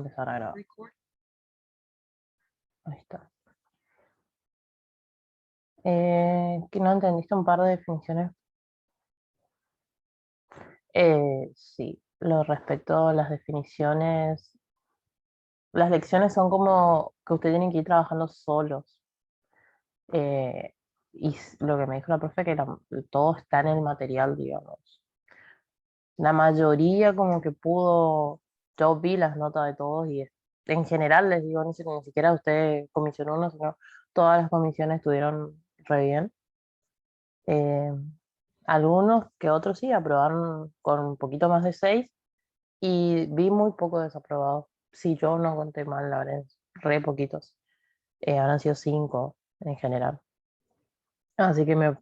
empezar a grabar. Ahí está. ¿Que no entendiste un par de definiciones? Sí, lo respecto a las definiciones. Las lecciones son como que ustedes tienen que ir trabajando solos. Eh, lo que me dijo la profe que todo está en el material, digamos. La mayoría como que pudo, yo vi las notas de todos y en general les digo, ni siquiera usted comisionó uno, sino todas las comisiones estuvieron re bien. Eh, Algunos que otros sí aprobaron con un poquito más de 6 y vi muy poco desaprobados. Si yo no conté mal, la verdad, re poquitos. Habrán sido 5 en general. Así que me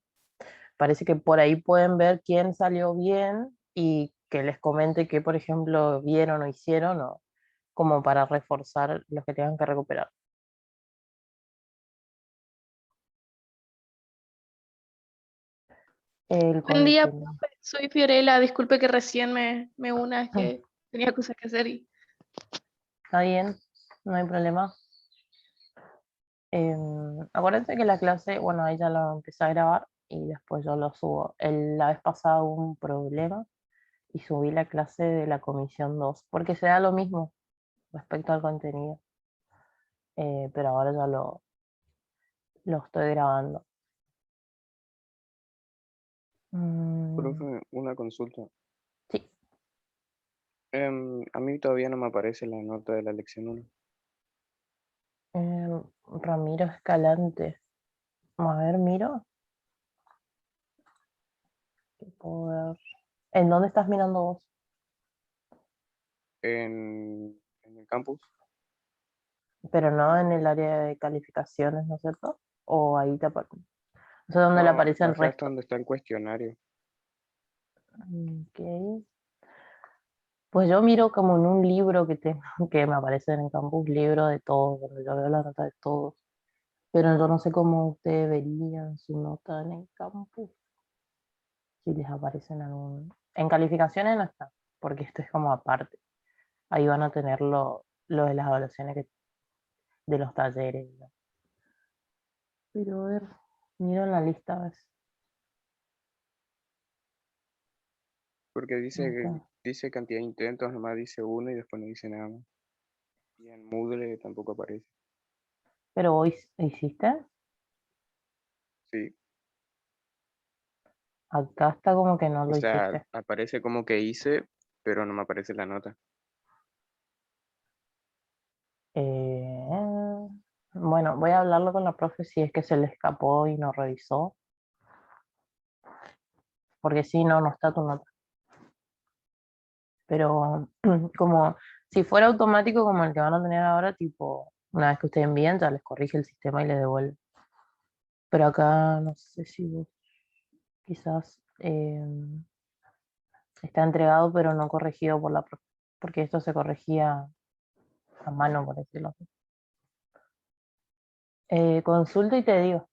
parece que por ahí pueden ver quién salió bien y que les comente qué, por ejemplo, vieron o hicieron, o como para reforzar los que tengan que recuperar. El Buen día, contenido. profe. Soy Fiorella. Disculpe que recién me una, es que tenía cosas que hacer y Está bien, no hay problema. Acuérdense que la clase, bueno, ahí ya lo empecé a grabar y después yo lo subo. La vez pasada hubo un problema y subí la clase de la comisión 2 porque se da lo mismo respecto al contenido, pero ahora ya lo estoy grabando. Mm, Profe, una consulta. sí, A mí todavía no me aparece la nota de la lección 1. Ramiro Escalante. Vamos a ver, miro. ¿Qué puedo ver? ¿En dónde estás mirando vos? En el campus. Pero no en el área de calificaciones, ¿no es cierto? O ahí te aparece. O sea, donde le No, aparece el acá está resto. donde está el cuestionario. Ok. Pues yo miro como en un libro que tengo, que me aparece en el campus, libro de todos, donde yo veo la nota de todos. Pero yo no sé cómo ustedes verían su nota en el campus, si les aparece en algún... En calificaciones no está, porque esto es como aparte. Ahí van a tener lo de las evaluaciones de los talleres, ¿no? Pero a ver, miro en la lista, a ver. Porque Acá. dice cantidad de intentos, nomás dice uno y después no dice nada más. Y en Moodle tampoco aparece. Pero hoy hiciste, Sí. acá está como que no O lo sea, hiciste. aparece como que hice, pero no me aparece la nota. Eh, bueno, voy a hablarlo con la profe si es que se le escapó y no revisó, porque si no, no está tu nota. Pero como si fuera automático como el que van a tener ahora, tipo, una vez que ustedes envían, ya les corrige el sistema y les devuelve. Pero acá no sé si vos quizás está entregado pero no corregido por la profe, porque esto se corregía a mano, por decirlo así. Consulto y te digo,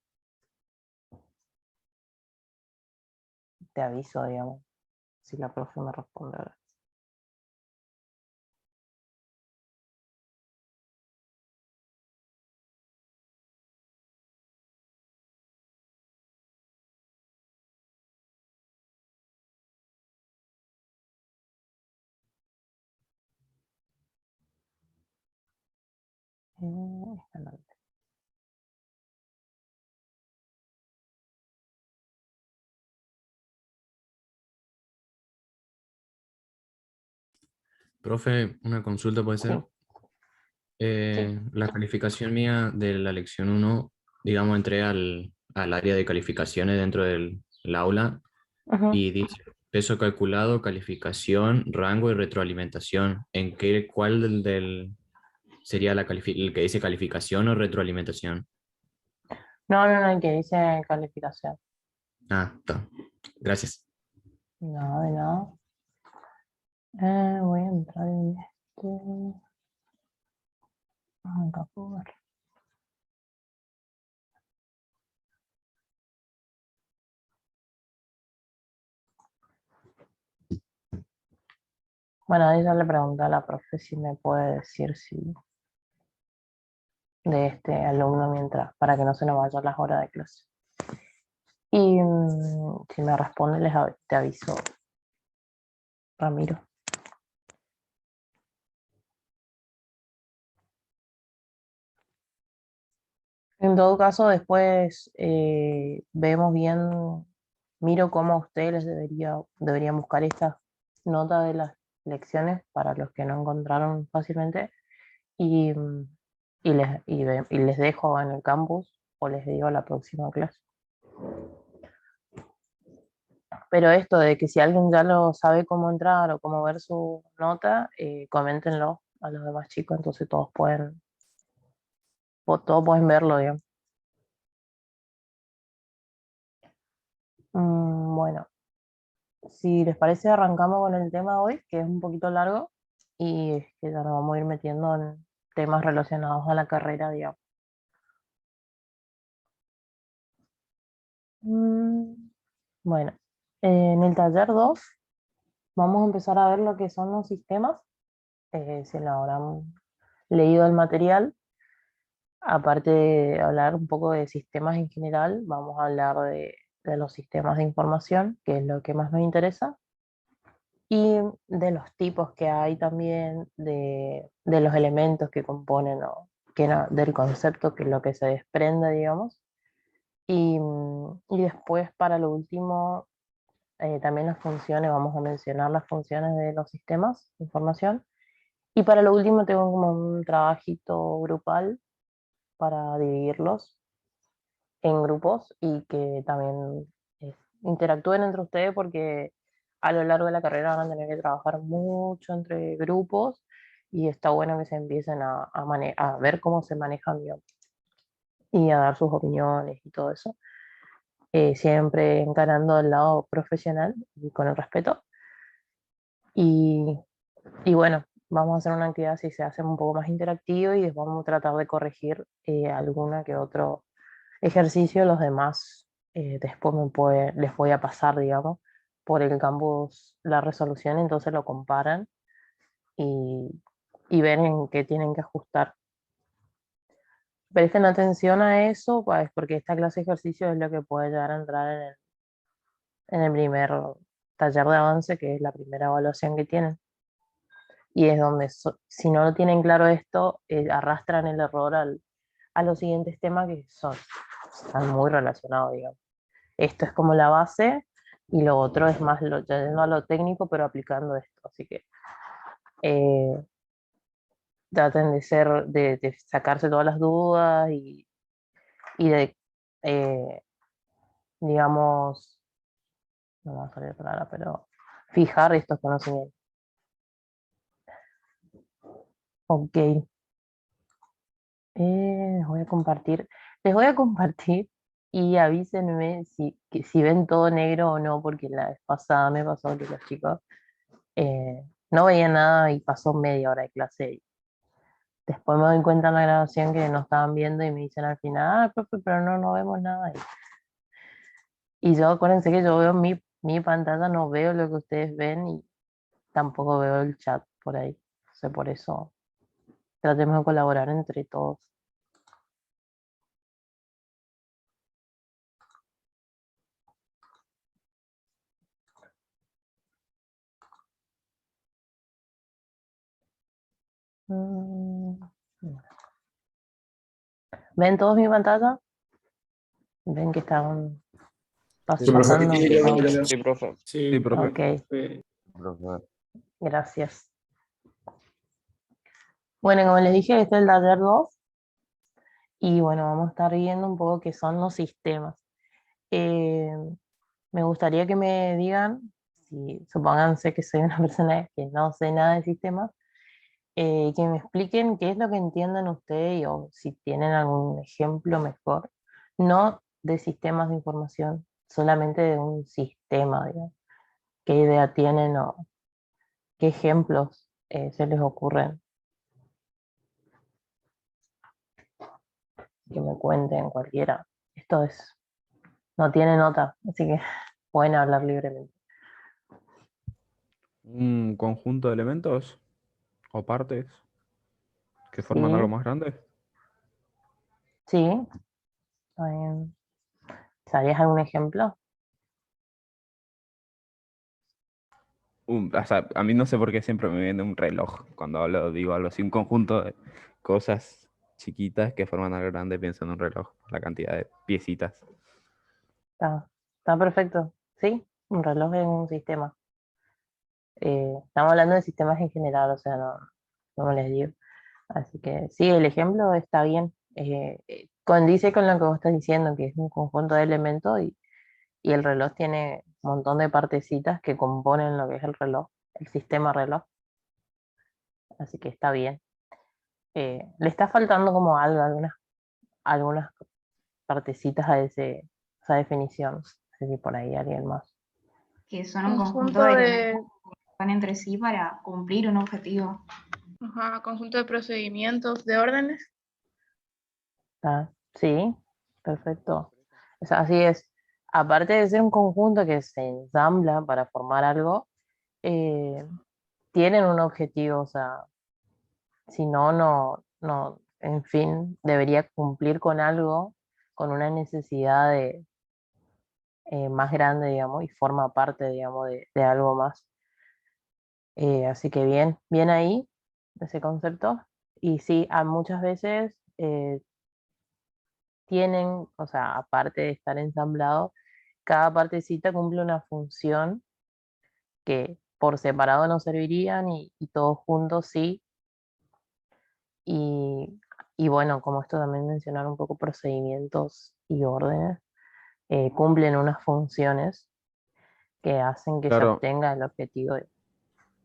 te aviso, digamos, si la profe me responde ahora. Escalante. Profe, una consulta puede Sí, ser. sí. La calificación mía de la lección uno, digamos, entré al área de calificaciones dentro del aula Ujú. y dice peso calculado, calificación, rango y retroalimentación. ¿Cuál sería el que dice calificación o retroalimentación? No, no, no, el que dice calificación. Ah, está. Gracias. No, de nada. Voy a entrar en este. Acá puedo ver. Bueno, ahí ya le pregunté a la profe si me puede decir si de este alumno mientras, para que no se nos vayan las horas de clase. Y si me responde, te aviso, Ramiro. En todo caso, después vemos bien, miro cómo a ustedes deberían buscar esta nota de las lecciones para los que no encontraron fácilmente y, y les dejo en el campus o les digo la próxima clase. Pero esto de que si alguien ya lo sabe cómo entrar o cómo ver su nota, coméntenlo a los demás chicos, entonces todos pueden verlo, digamos. Bueno, si les parece, arrancamos con el tema de hoy, que es un poquito largo y es que ya nos vamos a ir metiendo en temas relacionados a la carrera, digamos. Bueno, en el taller 2 vamos a empezar a ver lo que son los sistemas. Se lo habrán leído el material. Aparte de hablar un poco de sistemas en general, vamos a hablar de los sistemas de información, que es lo que más nos interesa, y de los tipos que hay también, de los elementos que componen, o del concepto, que es lo que se desprende, digamos. Y después, para lo último, también las funciones, vamos a mencionar las funciones de los sistemas de información. Y para lo último tengo como un trabajito grupal para dividirlos en grupos y que también interactúen entre ustedes porque a lo largo de la carrera van a tener que trabajar mucho entre grupos y está bueno que se empiecen a ver cómo se manejan, digamos, y a dar sus opiniones y todo eso. Siempre encarando el lado profesional y con el respeto. Y, y bueno, vamos a hacer una actividad así se hace un poco más interactivo y después vamos a tratar de corregir alguna que otro ejercicio. Los demás después les voy a pasar, digamos, por el campus la resolución, entonces lo comparan y, y ven en qué tienen que ajustar. Presten atención a eso, pues, porque esta clase de ejercicio es lo que puede llegar a entrar en el primer taller de avance, que es la primera evaluación que tienen. Y es donde, si no lo tienen claro esto, arrastran el error a los siguientes temas que están muy relacionados, digamos. Esto es como la base y lo otro es más yendo a lo técnico, pero aplicando esto. Así que eh, traten de sacarse todas las dudas y de, eh, digamos, no me va a salir la palabra, pero fijar estos conocimientos. Ok. Les voy a compartir y avísenme si ven todo negro o no, porque la vez pasada me pasó que los chicos no veían nada y pasó media hora de clase. Y después me doy cuenta en la grabación que no estaban viendo y me dicen al final, ah, profe, pero no vemos nada. Y yo acuérdense que yo veo mi pantalla, no veo lo que ustedes ven y tampoco veo el chat por ahí. Entonces por eso tratemos de colaborar entre todos. Mm, ¿Ven todos mi pantalla? ¿Ven que están Sí, profe. pasando? Sí, profe. Sí, profe. Ok, Profe. gracias. Bueno, como les dije, este es el taller 2 y bueno, vamos a estar viendo un poco qué son los sistemas. Eh, Me gustaría que me digan, si supónganse que soy una persona que no sé nada de sistemas, que me expliquen qué es lo que entienden ustedes o si tienen algún ejemplo mejor, no de sistemas de información, solamente de un sistema, digamos. ¿Qué idea tienen o qué ejemplos se les ocurren? Que me cuenten cualquiera. No tiene nota, así que pueden hablar libremente. Un conjunto de elementos o partes que Sí, forman algo más grande. sí. ¿Sabrías algún ejemplo? O sea, a mí no sé por qué siempre me viene un reloj. Cuando hablo, digo algo así, un conjunto de cosas chiquitas que forman algo grande, pienso en un reloj, la cantidad de piecitas. Está perfecto. Sí, un reloj es un sistema. Estamos hablando de sistemas en general, o sea, no, como les digo. Así que sí, el ejemplo está bien. Condice con lo que vos estás diciendo, que es un conjunto de elementos y el reloj tiene un montón de partecitas que componen lo que es el reloj, el sistema reloj. Así que está bien. Le está faltando como algo, algunas partecitas a esa definición. No sé si por ahí alguien más. Que son un conjunto Conjunto de elementos de, que van entre sí para cumplir un objetivo. ajá, conjunto de procedimientos, de órdenes. Sí, perfecto. O sea, así es. Aparte de ser un conjunto que se ensambla para formar algo, eh, tienen un objetivo, o sea, si no, no, en fin, debería cumplir con algo, con una necesidad más grande, digamos, y forma parte, digamos, de algo más. Así que bien, bien ahí, ese concepto. Y sí, muchas veces tienen, o sea, aparte de estar ensamblado, cada partecita cumple una función que por separado no servirían y todos juntos sí. Y, y bueno, como esto también mencionar un poco procedimientos y órdenes, cumplen unas funciones que hacen que se Claro, obtenga el objetivo.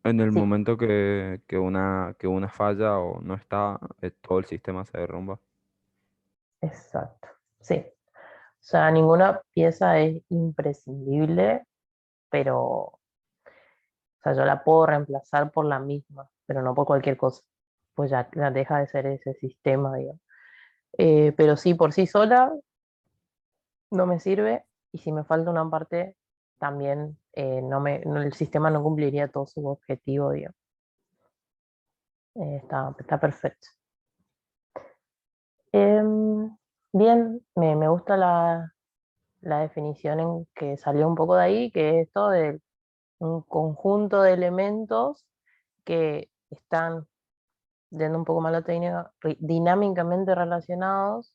en el Sí, momento que una falla o no está, todo el sistema se derrumba. exacto. Sí. O sea, ninguna pieza es imprescindible, pero, o sea, yo la puedo reemplazar por la misma, pero no por cualquier cosa, pues ya deja de ser ese sistema, digamos. Pero sí, por sí sola no me sirve y si me falta una parte, también el sistema no cumpliría todo su objetivo, digamos. Está perfecto. Em, bien, me gusta la definición en que salió un poco de ahí, que es esto de un conjunto de elementos que están, yendo un poco más a la técnica, dinámicamente relacionados,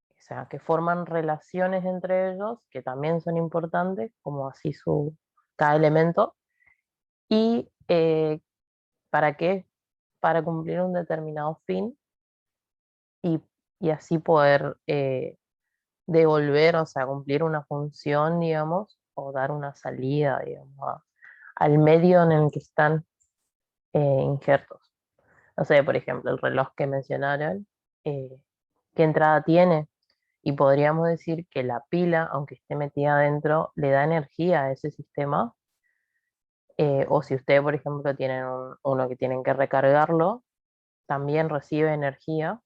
o sea, que forman relaciones entre ellos, que también son importantes, como así cada elemento, y ¿para qué? Para cumplir un determinado fin y, y así poder devolver, o sea, cumplir una función, digamos, o dar una salida, digamos, al medio en el que están injertos. No sé, por ejemplo, el reloj que mencionaron, eh, ¿qué entrada tiene? Y podríamos decir que la pila, aunque esté metida adentro, le da energía a ese sistema. O si ustedes, por ejemplo, tienen uno que tienen que recargarlo, también recibe energía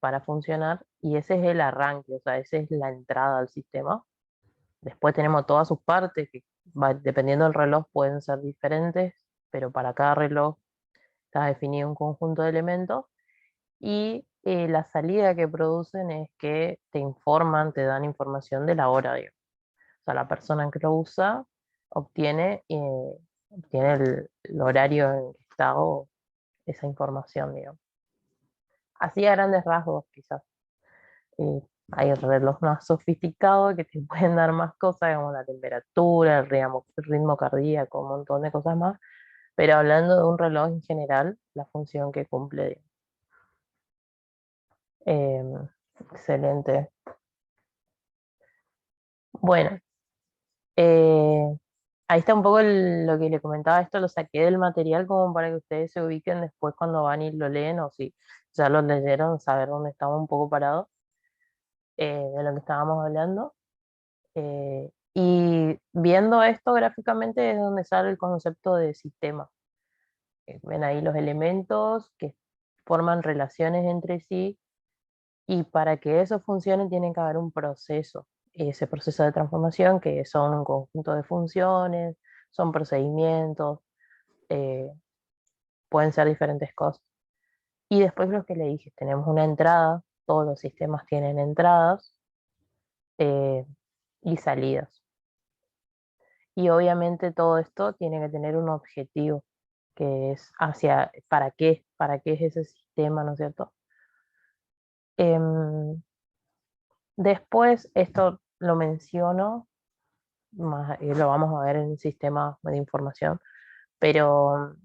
para funcionar y ese es el arranque, o sea, esa es la entrada al sistema. Después tenemos todas sus partes que dependiendo del reloj pueden ser diferentes, pero para cada reloj está definido un conjunto de elementos y la salida que producen es que te informan, te dan información de la hora, digamos. O sea, la persona que lo usa obtiene el horario en que está o esa información, digamos. Así a grandes rasgos, quizás. Hay relojes más sofisticados que te pueden dar más cosas, como la temperatura, el ritmo cardíaco, un montón de cosas más. Pero hablando de un reloj en general, la función que cumple. Em, excelente. Bueno, eh, ahí está un poco lo que le comentaba, esto lo saqué del material como para que ustedes se ubiquen después cuando van y lo leen o si ya lo leyeron, saber dónde estamos un poco parados de lo que estábamos hablando. Y viendo esto gráficamente es donde sale el concepto de sistema. Ven ahí los elementos que forman relaciones entre sí y para que eso funcione tiene que haber un proceso. Ese proceso de transformación que son un conjunto de funciones, son procedimientos, pueden ser diferentes cosas. Y después lo que le dije, tenemos una entrada, todos los sistemas tienen entradas eh, y salidas. Y obviamente todo esto tiene que tener un objetivo, que es para qué es ese sistema, ¿no es cierto? Em, Después, esto lo menciono, lo vamos a ver en sistemas de información, pero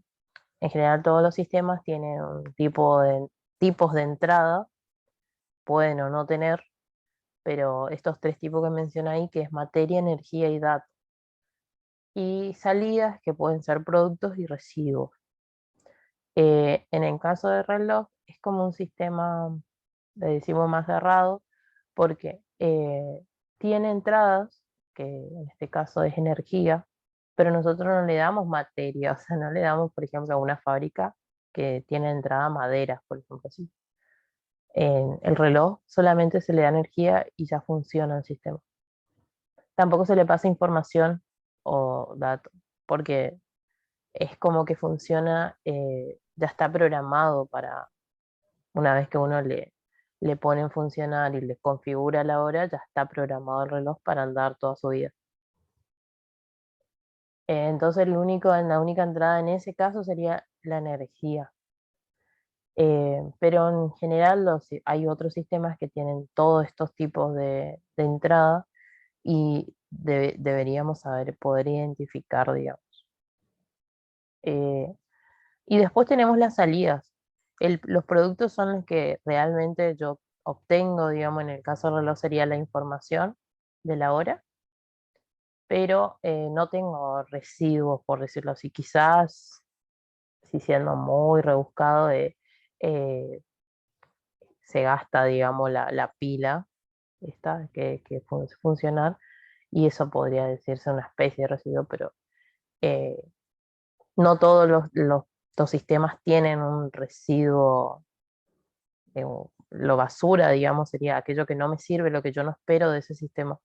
en general todos los sistemas tienen un tipos de entrada, pueden o no tener, pero estos tres tipos que mencioné ahí, que es materia, energía y datos, y salidas que pueden ser productos y residuos. En el caso del reloj es como un sistema, le decimos más cerrado, porque tiene entradas, que en este caso es energía, pero nosotros no le damos materia, o sea, no le damos, por ejemplo, a una fábrica que tiene entrada madera, por ejemplo, así. En el reloj solamente se le da energía y ya funciona el sistema. Tampoco se le pasa información o datos, porque es como que funciona, ya está programado para, una vez que uno le pone en funcionar y le configura la hora, ya está programado el reloj para andar toda su vida. Entonces la única entrada en ese caso sería la energía. Pero en general hay otros sistemas que tienen todos estos tipos de entrada y deberíamos poder identificar, digamos. Eh, y después tenemos las salidas. Los productos son los que realmente yo obtengo, digamos, en el caso del reloj sería la información de la hora, pero no tengo residuos, por decirlo así. Quizás, si siendo muy rebuscado, se gasta, digamos, la pila esta que funcionar, y eso podría decirse una especie de residuo, pero eh, no todos los sistemas tienen un residuo, lo basura, digamos, sería aquello que no me sirve, lo que yo no espero de ese sistema.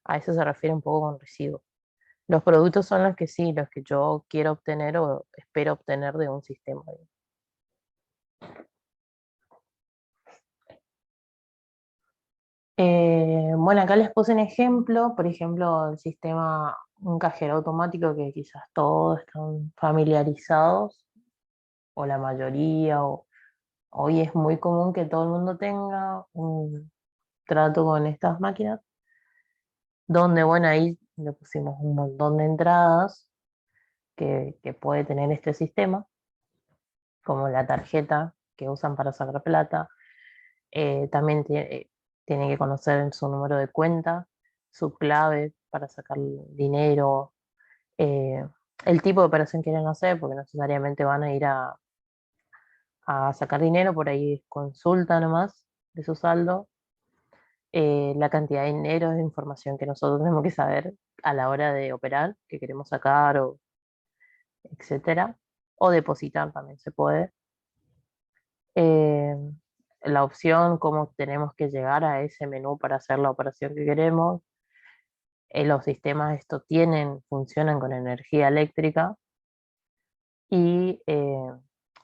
A eso se refiere un poco con residuo. Los productos son los que sí, los que yo quiero obtener o espero obtener de un sistema. Bueno, acá les puse un ejemplo, por ejemplo, el sistema, un cajero automático que quizás todos están familiarizados, o la mayoría, o hoy es muy común que todo el mundo tenga un trato con estas máquinas, donde, bueno, ahí le pusimos un montón de entradas que puede tener este sistema, como la tarjeta que usan para sacar plata. También tiene que conocer su número de cuenta, su clave para sacar dinero, eh, el tipo de operación que quieren hacer, porque no necesariamente van a ir a sacar dinero, por ahí consulta nomás de su saldo, la cantidad de dinero es información que nosotros tenemos que saber a la hora de operar, que queremos sacar, o etcétera, o depositar también se puede. Eh, la opción, cómo tenemos que llegar a ese menú para hacer la operación que queremos. Los sistemas funcionan con energía eléctrica, y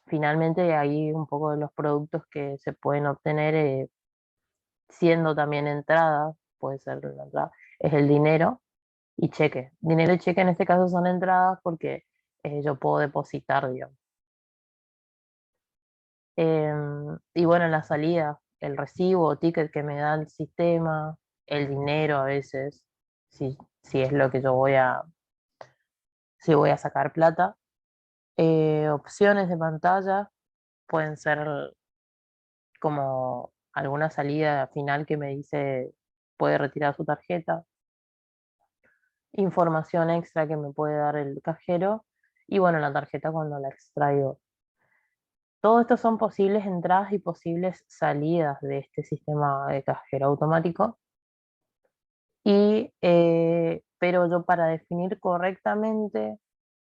finalmente hay un poco de los productos que se pueden obtener siendo también entrada, puede ser la entrada, es el dinero y cheque. Dinero y cheque en este caso son entradas porque yo puedo depositar, digamos. Y bueno, la salida, el recibo o ticket que me da el sistema, el dinero a veces, si es lo que si voy a sacar plata. Opciones de pantalla pueden ser como alguna salida final que me dice puede retirar su tarjeta, información extra que me puede dar el cajero, y bueno, la tarjeta cuando la extraigo. Todo esto son posibles entradas y posibles salidas de este sistema de cajero automático. Pero yo, para definir correctamente,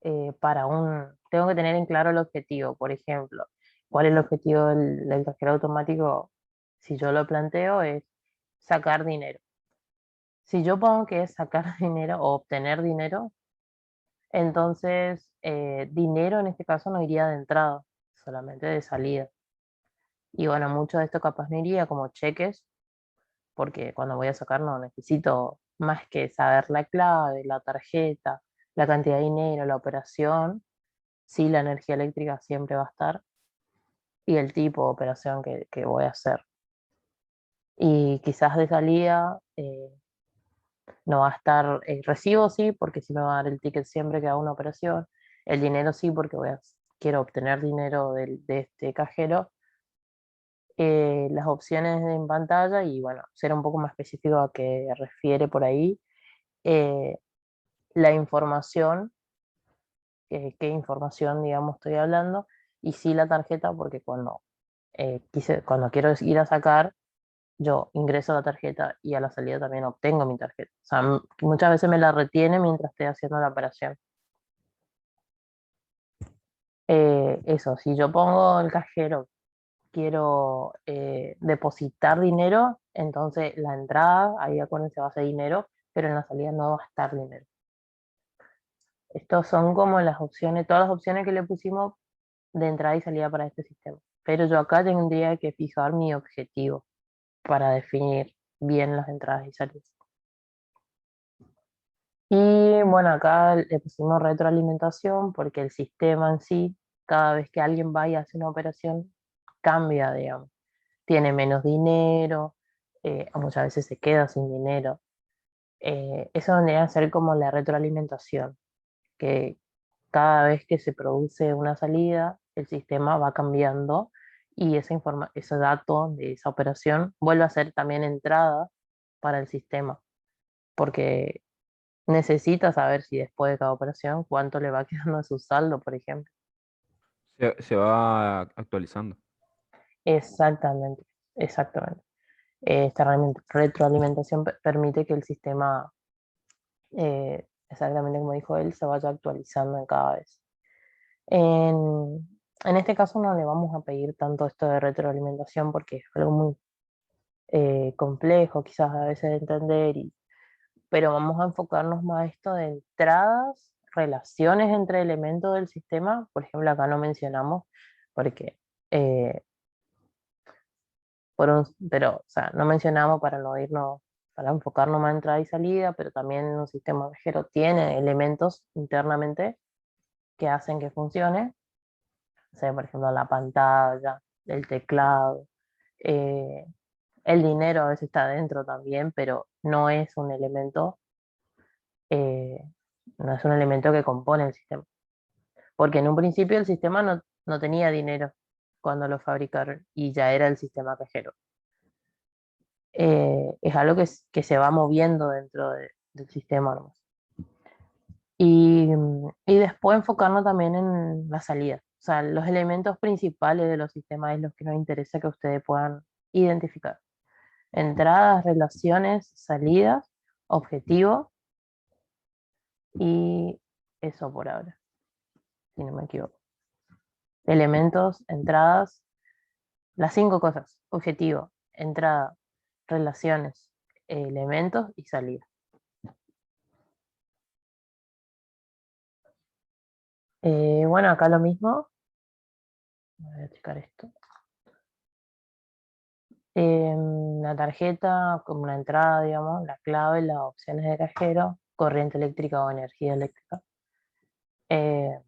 tengo que tener en claro el objetivo. Por ejemplo, ¿cuál es el objetivo del cajero automático? Si yo lo planteo, es sacar dinero. Si yo pongo que es sacar dinero o obtener dinero, Entonces, dinero en este caso no iría de entrada, solamente de salida. Y bueno, mucho de esto capaz no iría como cheques, porque cuando voy a sacar no necesito más que saber la clave, la tarjeta, la cantidad de dinero, la operación. Sí, la energía eléctrica siempre va a estar y el tipo de operación que voy a hacer. Y quizás de salida no va a estar el recibo, sí, porque sí me va a dar el ticket siempre que haga una operación. El dinero sí, porque quiero obtener dinero de este cajero. Las opciones en pantalla y bueno, ser un poco más específico a qué refiere por ahí. eh, la información, qué información, digamos, estoy hablando, y sí la tarjeta, porque cuando quiero ir a sacar, yo ingreso la tarjeta y a la salida también obtengo mi tarjeta. O sea, muchas veces me la retiene mientras estoy haciendo la operación. Eso, si yo pongo el cajero, quiero depositar dinero, entonces la entrada, ahí acuérdense, va a ser dinero, pero en la salida no va a estar dinero. Estos son como las opciones, todas las opciones que le pusimos de entrada y salida para este sistema. Pero yo acá tendría que fijar mi objetivo para definir bien las entradas y salidas. Y bueno, acá le pusimos retroalimentación porque el sistema en sí, cada vez que alguien va y hace una operación, cambia, digamos. Tiene menos dinero, o muchas veces se queda sin dinero. Eso vendría a ser como la retroalimentación, que cada vez que se produce una salida, el sistema va cambiando y ese dato de esa operación vuelve a ser también entrada para el sistema, porque necesita saber si después de cada operación cuánto le va quedando de su saldo, por ejemplo. Se va actualizando. Exactamente, exactamente. Esta retroalimentación permite que el sistema, exactamente como dijo él, se vaya actualizando en cada vez. En este caso no le vamos a pedir tanto esto de retroalimentación porque es algo muy complejo quizás a veces de entender, pero vamos a enfocarnos más a esto de entradas, relaciones entre elementos del sistema. Por ejemplo, acá no mencionamos porque, eh, pero, o sea, no mencionamos para no irnos, para enfocarnos más en entrada y salida, pero también un sistema cajero tiene elementos internamente que hacen que funcione. O sea, por ejemplo, la pantalla, el teclado, eh, el dinero a veces está dentro también, pero eh, no es un elemento que compone el sistema. Porque en un principio el sistema no tenía dinero cuando lo fabricaron y ya era el sistema cajero. Es algo que se va moviendo dentro del sistema nomás. Y después enfocarnos también en la salida. O sea, los elementos principales de los sistemas es los que nos interesa que ustedes puedan identificar. Entradas, relaciones, salidas, objetivos y eso por ahora, si no me equivoco. Elementos, entradas, las 5 cosas: objetivo, entrada, relaciones, elementos y salida. Bueno, acá lo mismo. Voy a checar esto. La tarjeta como una entrada, digamos, la clave, las opciones de cajero, corriente eléctrica o energía eléctrica. Eh,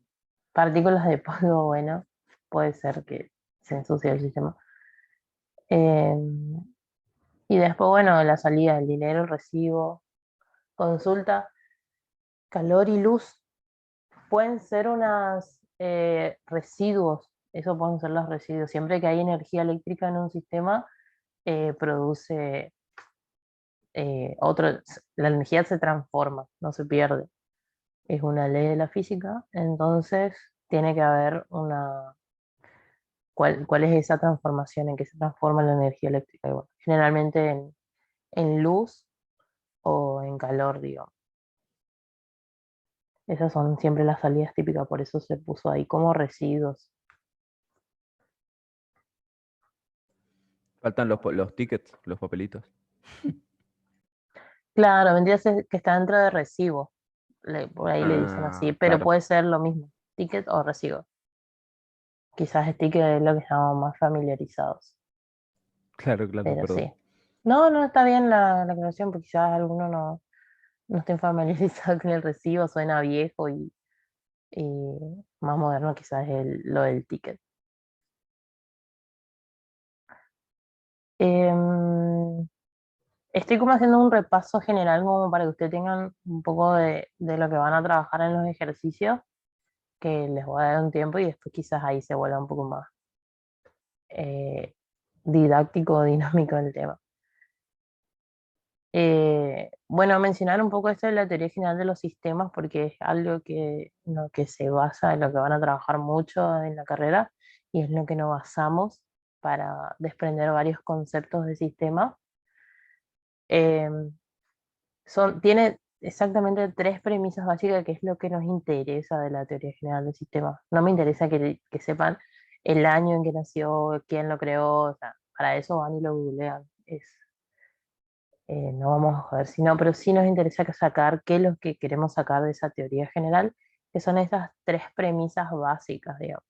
Partículas de polvo, bueno, puede ser que se ensucie el sistema. Eh, y después, bueno, la salida del dinero, el recibo, consulta, calor y luz. Pueden ser unos residuos, eso pueden ser los residuos. Siempre que hay energía eléctrica en un sistema, produce la energía se transforma, no se pierde. Es una ley de la física, entonces tiene que haber ¿cuál es esa transformación? ¿En qué se transforma la energía eléctrica? Y bueno, generalmente en luz o en calor, digamos. Esas son siempre las salidas típicas, por eso se puso ahí como residuos. Faltan los tickets, los papelitos. Claro, vendría a ser que está dentro de recibo. por ahí le dicen así, pero Claro, puede ser lo mismo, ticket o recibo. Quizás ticket es lo que estamos más familiarizados, claro, pero perdón. sí. No, no está bien la aclaración, porque quizás alguno no esté familiarizado con el recibo, suena viejo y más moderno quizás es lo del ticket. Em, Estoy como haciendo un repaso general como para que ustedes tengan un poco de lo que van a trabajar en los ejercicios, que les voy a dar un tiempo y después quizás ahí se vuelva un poco más eh, didáctico o dinámico el tema. Bueno, mencionar un poco esto de la teoría general de los sistemas porque es algo que, en lo que se basa, en lo que van a trabajar mucho en la carrera y es lo que nos basamos para desprender varios conceptos de sistema. Tiene exactamente tres premisas básicas que es lo que nos interesa de la teoría general del sistema. No me interesa que sepan el año en que nació, quién lo creó, o sea, para eso van y lo googlean. No vamos a joder, sino, pero sí nos interesa sacar qué es lo que queremos sacar de esa teoría general, que son esas tres premisas básicas, digamos.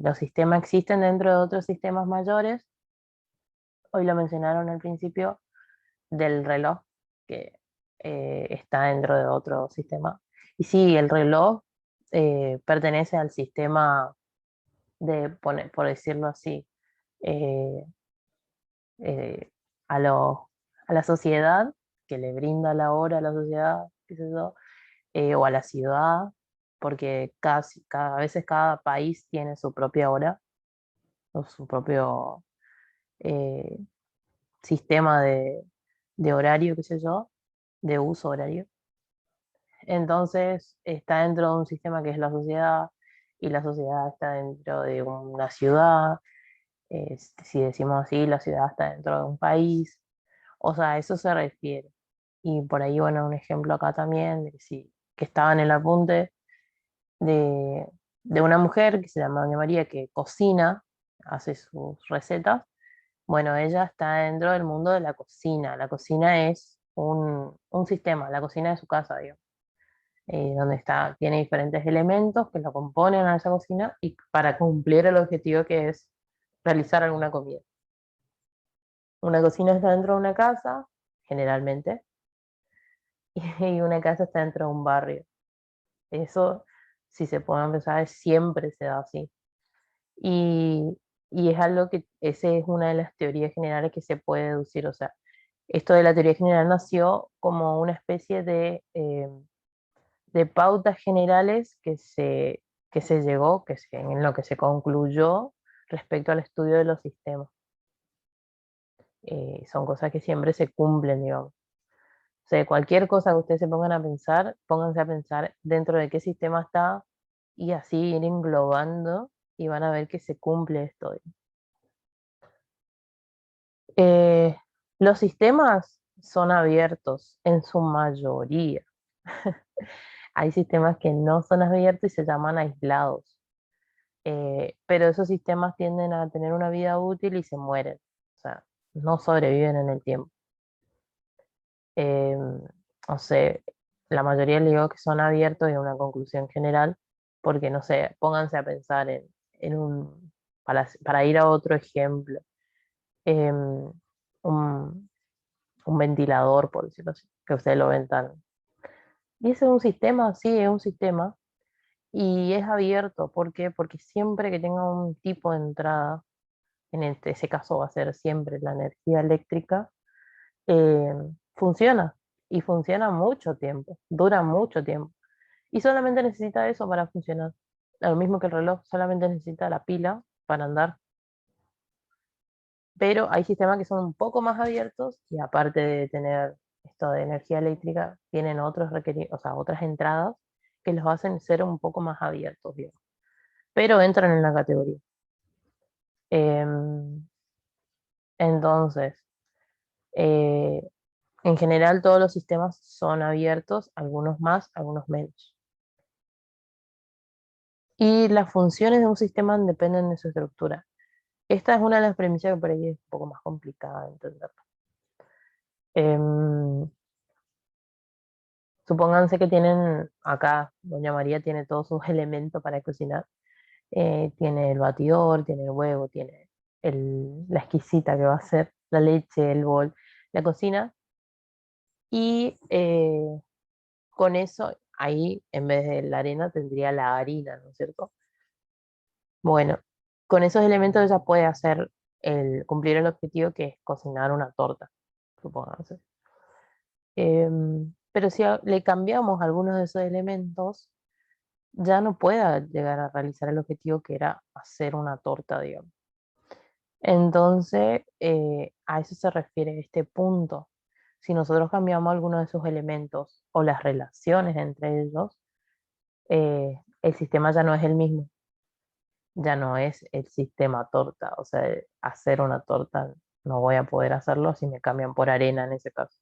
Los sistemas existen dentro de otros sistemas mayores, hoy lo mencionaron al principio, del reloj, que está dentro de otro sistema. Y sí, el reloj pertenece al sistema por decirlo así, eh, eh, a, a la sociedad, que le brinda la hora a la sociedad, qué sé yo, o a la ciudad, porque cada veces cada país tiene su propia hora, o su propio eh, sistema de horario, qué sé yo, de uso horario. Entonces está dentro de un sistema que es la sociedad y la sociedad está dentro de una ciudad. Si decimos así, la ciudad está dentro de un país. O sea, a eso se refiere. Y por ahí, bueno, un ejemplo acá también, de que, sí, que estaba en el apunte de, de una mujer que se llama Doña María que cocina, hace sus recetas. Bueno, ella está dentro del mundo de la cocina. La cocina es un sistema, la cocina de su casa, digamos, donde tiene diferentes elementos que lo componen a esa cocina y para cumplir el objetivo que es realizar alguna comida. Una cocina está dentro de una casa, generalmente, y una casa está dentro de un barrio. Eso, si se puede pensar, siempre se da así. Y, y es algo que, esa es una de las teorías generales que se puede deducir. O sea, esto de la teoría general nació como una especie de pautas generales que se llegó, en lo que se concluyó respecto al estudio de los sistemas. Son cosas que siempre se cumplen, digamos. O sea, cualquier cosa que ustedes se pongan a pensar, pónganse a pensar dentro de qué sistema está y así ir englobando y van a ver que se cumple esto. Eh, los sistemas son abiertos en su mayoría. Hay sistemas que no son abiertos y se llaman aislados. Pero esos sistemas tienden a tener una vida útil y se mueren. O sea, no sobreviven en el tiempo. Eh, o sea, la mayoría le digo que son abiertos y es una conclusión general, porque no sé, pónganse a pensar para ir a otro ejemplo, em, un, un ventilador, por decirlo así, que ustedes lo ven tan. Y ese es un sistema, sí, es un sistema, y es abierto, ¿por qué? Porque siempre que tenga un tipo de entrada, ese caso va a ser siempre la energía eléctrica, eh, funciona y funciona mucho tiempo, dura mucho tiempo y solamente necesita eso para funcionar. Lo mismo que el reloj, solamente necesita la pila para andar. Pero hay sistemas que son un poco más abiertos y aparte de tener esto de energía eléctrica, tienen otros requerimientos, o sea, otras entradas que los hacen ser un poco más abiertos, digamos. Pero entran en la categoría. Em, entonces, eh, en general, todos los sistemas son abiertos, algunos más, algunos menos. Y las funciones de un sistema dependen de su estructura. Esta es una de las premisas que por ahí es un poco más complicada de entender. Em, Supónganse que tienen acá, doña María tiene todos sus elementos para cocinar. Tiene el batidor, tiene el huevo, tiene la exquisita que va a ser, la leche, el bol, la cocina. Y con eso, ahí en vez de la arena tendría la harina, ¿no es cierto? Bueno, con esos elementos ella puede hacer cumplir el objetivo que es cocinar una torta, supónganse. Pero si le cambiamos algunos de esos elementos, ya no pueda llegar a realizar el objetivo que era hacer una torta, digamos. Entonces, a eso se refiere este punto. Si nosotros cambiamos alguno de esos elementos o las relaciones entre ellos, el sistema ya no es el mismo, ya no es el sistema torta. O sea, hacer una torta no voy a poder hacerlo si me cambian por arena en ese caso.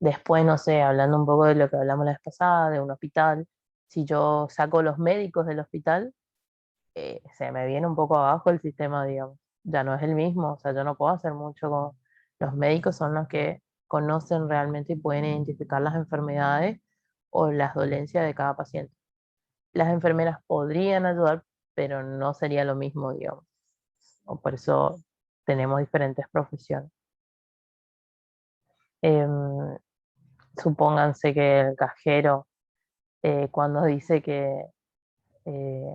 Después, no sé, hablando un poco de lo que hablamos la vez pasada, de un hospital, si yo saco los médicos del hospital, se me viene un poco abajo el sistema, digamos. Ya no es el mismo, o sea, yo no puedo hacer mucho con... Los médicos son los que conocen realmente y pueden identificar las enfermedades o las dolencias de cada paciente. Las enfermeras podrían ayudar, pero no sería lo mismo, digamos. O por eso tenemos diferentes profesiones. Em, Supónganse que el cajero, cuando dice que, eh,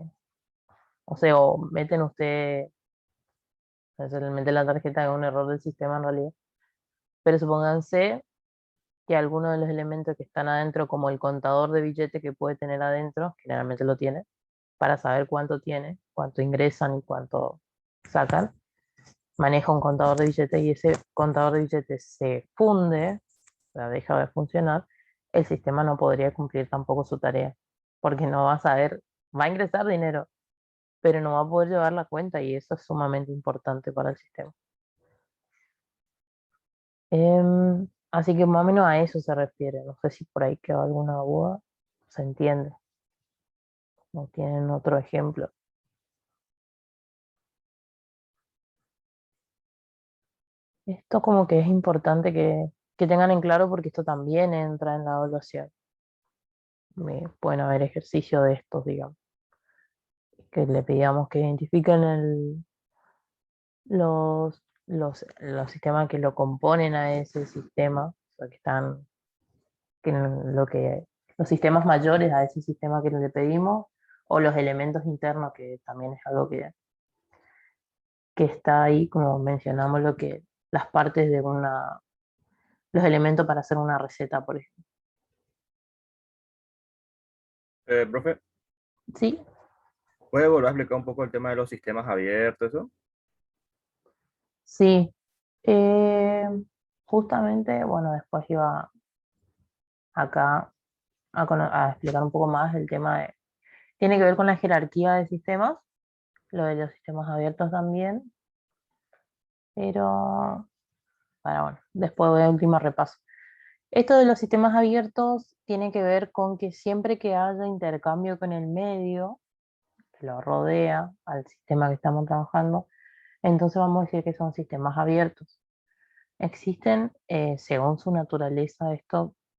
o sea, o meten usted, o sea, le mete la tarjeta de un error del sistema en realidad, pero supónganse que alguno de los elementos que están adentro, como el contador de billete que puede tener adentro, generalmente lo tiene, para saber cuánto tiene, cuánto ingresan y cuánto sacan, maneja un contador de billetes y ese contador de billetes se funde, o sea, deja de funcionar, el sistema no podría cumplir tampoco su tarea, porque no va a saber, va a ingresar dinero, pero no va a poder llevar la cuenta y eso es sumamente importante para el sistema. Así que más o menos a eso se refiere. No sé si por ahí quedó alguna duda. Se entiende. ¿No tienen otro ejemplo? Esto como que es importante que tengan en claro porque esto también entra en la evaluación. Pueden haber ejercicios de estos, digamos, que le pidamos que identifiquen los sistemas que lo componen a ese sistema, o sea, que están, los sistemas mayores a ese sistema que le pedimos, o los elementos internos, que también es algo que está ahí, como mencionamos, las partes de los elementos para hacer una receta, por ejemplo. Profe, Sí, ¿puede volver a explicar un poco el tema de los sistemas abiertos, eso? sí. Eh, Justamente, bueno, después iba acá a explicar un poco más el tema tiene que ver con la jerarquía de sistemas, lo de los sistemas abiertos también, pero bueno, después voy a último repaso. Esto de los sistemas abiertos tiene que ver con que siempre que haya intercambio con el medio que lo rodea al sistema que estamos trabajando, entonces vamos a decir que son sistemas abiertos. Existen, según su naturaleza,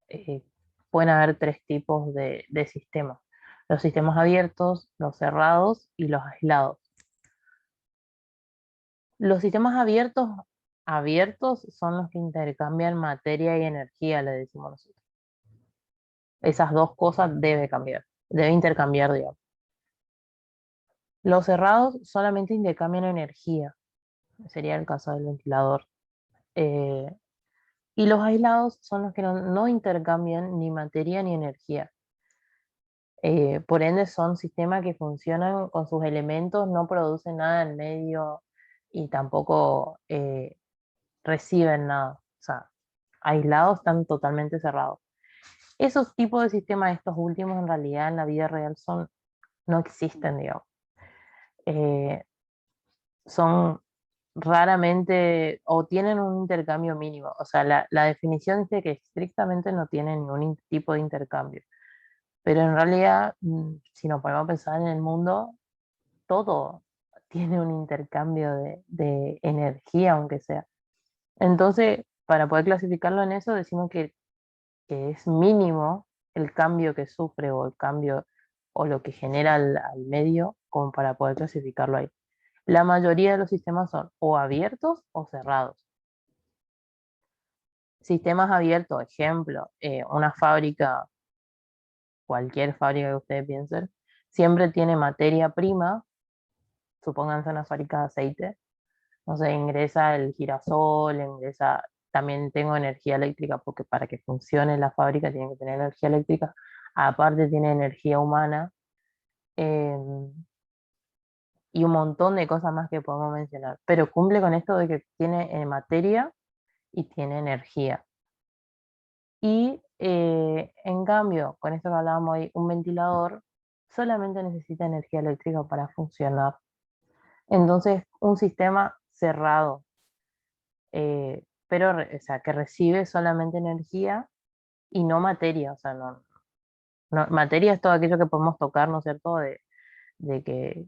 eh, pueden haber tres tipos de sistemas. Los sistemas abiertos, los cerrados y los aislados. Los sistemas abiertos son los que intercambian materia y energía, le decimos nosotros. Esas dos cosas debe intercambiar, digamos. Los cerrados solamente intercambian energía, sería el caso del ventilador. Eh, y los aislados son los que no intercambian ni materia ni energía. Por ende, son sistemas que funcionan con sus elementos, no producen nada en medio y tampoco reciben nada. O sea, aislados están totalmente cerrados. Esos tipos de sistemas, estos últimos, en realidad en la vida real no existen, digamos. Son raramente o tienen un intercambio mínimo. O sea, la definición dice que estrictamente no tienen ningún tipo de intercambio. Pero en realidad, si nos ponemos a pensar en el mundo, todo tiene un intercambio de energía, aunque sea. Entonces, para poder clasificarlo en eso, decimos que que es mínimo el cambio que sufre o el cambio o lo que genera al medio como para poder clasificarlo ahí. La mayoría de los sistemas son o abiertos o cerrados. Sistemas abiertos, ejemplo, una fábrica, cualquier fábrica que ustedes piensen, siempre tiene materia prima, supónganse una fábrica de aceite, no sé, ingresa el girasol, ingresa, también tengo energía eléctrica, porque para que funcione la fábrica tiene que tener energía eléctrica, aparte tiene energía humana, eh, y un montón de cosas más que podemos mencionar, pero cumple con esto de que tiene materia y tiene energía. Y en cambio, con esto que hablábamos hoy, un ventilador solamente necesita energía eléctrica para funcionar. Entonces, un sistema cerrado, pero o sea, que recibe solamente energía y no materia. O sea, materia es todo aquello que podemos tocar, ¿no es cierto? De que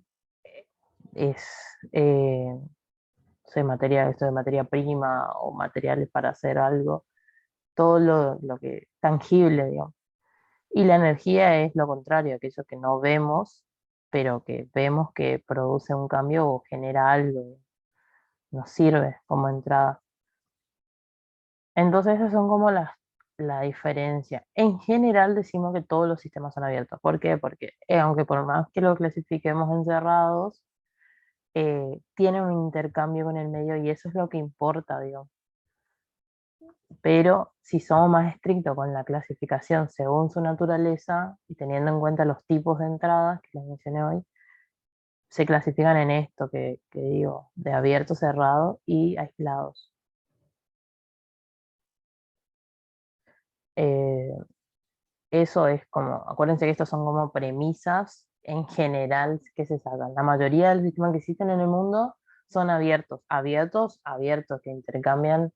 es no sé, materia, esto de materia prima o materiales para hacer algo, todo lo que tangible, digamos. Y la energía es lo contrario, aquello que no vemos, pero que vemos que produce un cambio o genera algo, nos sirve como entrada. Entonces esas son como la diferencia. En general decimos que todos los sistemas son abiertos. ¿Por qué? Porque aunque por más que lo clasifiquemos en cerrados, tienen un intercambio con el medio y eso es lo que importa, digo. Pero si somos más estrictos con la clasificación según su naturaleza y teniendo en cuenta los tipos de entradas que les mencioné hoy, se clasifican en esto que digo, de abierto, cerrado y aislados. Eh, Eso es como, acuérdense que estos son como premisas en general que se sacan. La mayoría de los sistemas que existen en el mundo son abiertos, abiertos, abiertos, que intercambian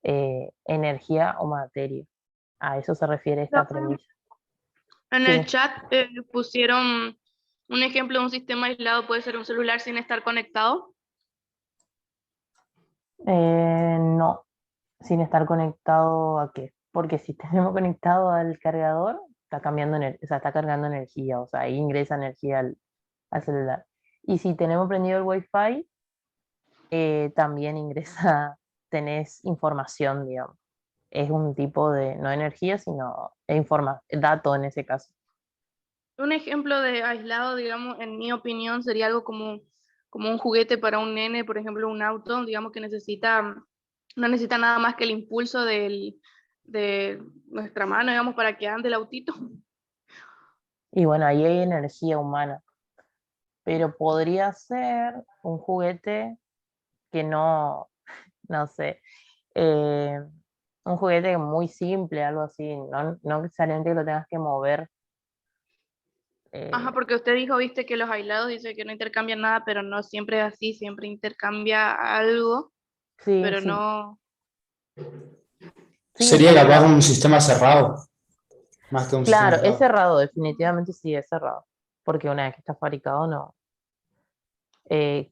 energía o materia. A eso se refiere esta premisa. En el Sí, chat pusieron un ejemplo de un sistema aislado, puede ser un celular sin estar conectado. no, sin estar conectado a qué. Porque si tenemos conectado al cargador, está cambiando o sea, está cargando energía, o sea, ahí ingresa energía al celular. Y si tenemos prendido el Wi-Fi, también ingresa, tenés información, digamos. Es un tipo de, no energía, sino dato en ese caso. Un ejemplo de aislado, digamos, en mi opinión, sería algo como un juguete para un nene, por ejemplo, un auto, digamos que no necesita nada más que el impulso de nuestra mano, digamos, para que ande el autito. Y bueno, ahí hay energía humana, pero podría ser un juguete que no sé, eh, un juguete muy simple, algo así, no necesariamente que lo tengas que mover. Ajá, porque usted dijo, viste, que los aislados dice que no intercambian nada, pero no siempre es así, siempre intercambia algo, Sí, pero sí, no. sí, Sería porque capaz un sistema cerrado, más que un sistema claro, es aislado. cerrado, definitivamente sí es cerrado, porque una vez que está fabricado, no.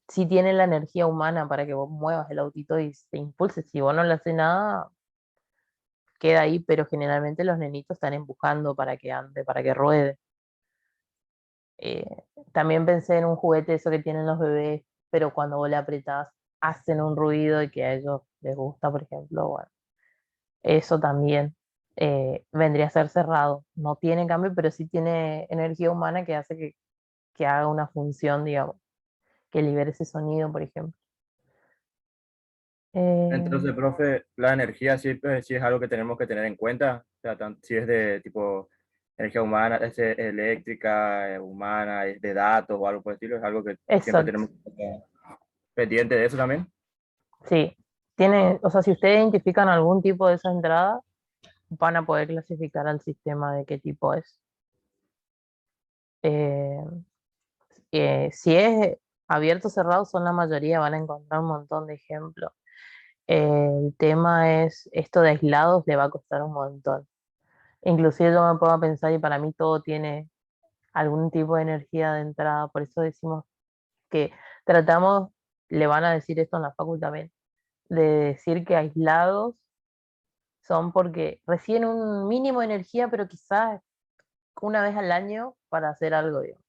Sí tiene la energía humana para que vos muevas el autito y se impulse. Si vos no le haces nada, queda ahí, pero generalmente los nenitos están empujando para que ande, para que ruede. Eh, También pensé en un juguete eso que tienen los bebés, pero cuando vos le apretás hacen un ruido y que a ellos les gusta, por ejemplo, bueno, eso también vendría a ser cerrado. No tiene cambio, pero sí tiene energía humana que hace que haga una función, digamos, que libere ese sonido, por ejemplo. Entonces, profe, la energía sí, pues, sí es algo que tenemos que tener en cuenta. O sea, si es de tipo energía humana, eléctrica, humana, es de datos o algo por el estilo, es algo que siempre Exacto, tenemos que estar pendiente de eso también. sí. O sea, si ustedes identifican algún tipo de esa entrada, van a poder clasificar al sistema de qué tipo es. Eh, si es abierto o cerrado, son la mayoría, van a encontrar un montón de ejemplos. El tema es, esto de aislados le va a costar un montón. Inclusive yo me puedo pensar y para mí todo tiene algún tipo de energía de entrada, por eso decimos que tratamos, le van a decir esto en la facultad también, de decir que aislados son porque reciben un mínimo de energía, pero quizás una vez al año para hacer algo, digamos.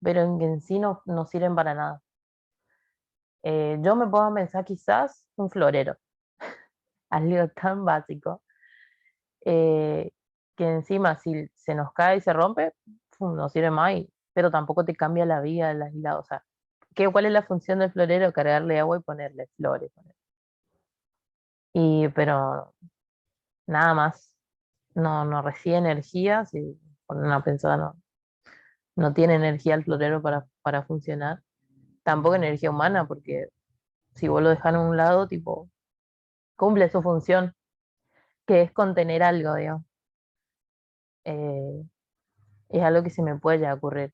Pero en sí no sirven para nada. Yo me puedo pensar quizás un florero, algo tan básico, eh, que encima si se nos cae y se rompe, ¡fum!, no sirve más, pero tampoco te cambia la vida del aislado. O sea, ¿cuál es la función del florero? Cargarle agua y ponerle flores. Pero nada más, no recibe energía, si ponen una pensada no tiene energía el florero para funcionar, tampoco energía humana, porque si vos lo dejas a un lado, tipo, cumple su función, que es contener algo, digamos. Eh, es algo que se me puede ya ocurrir,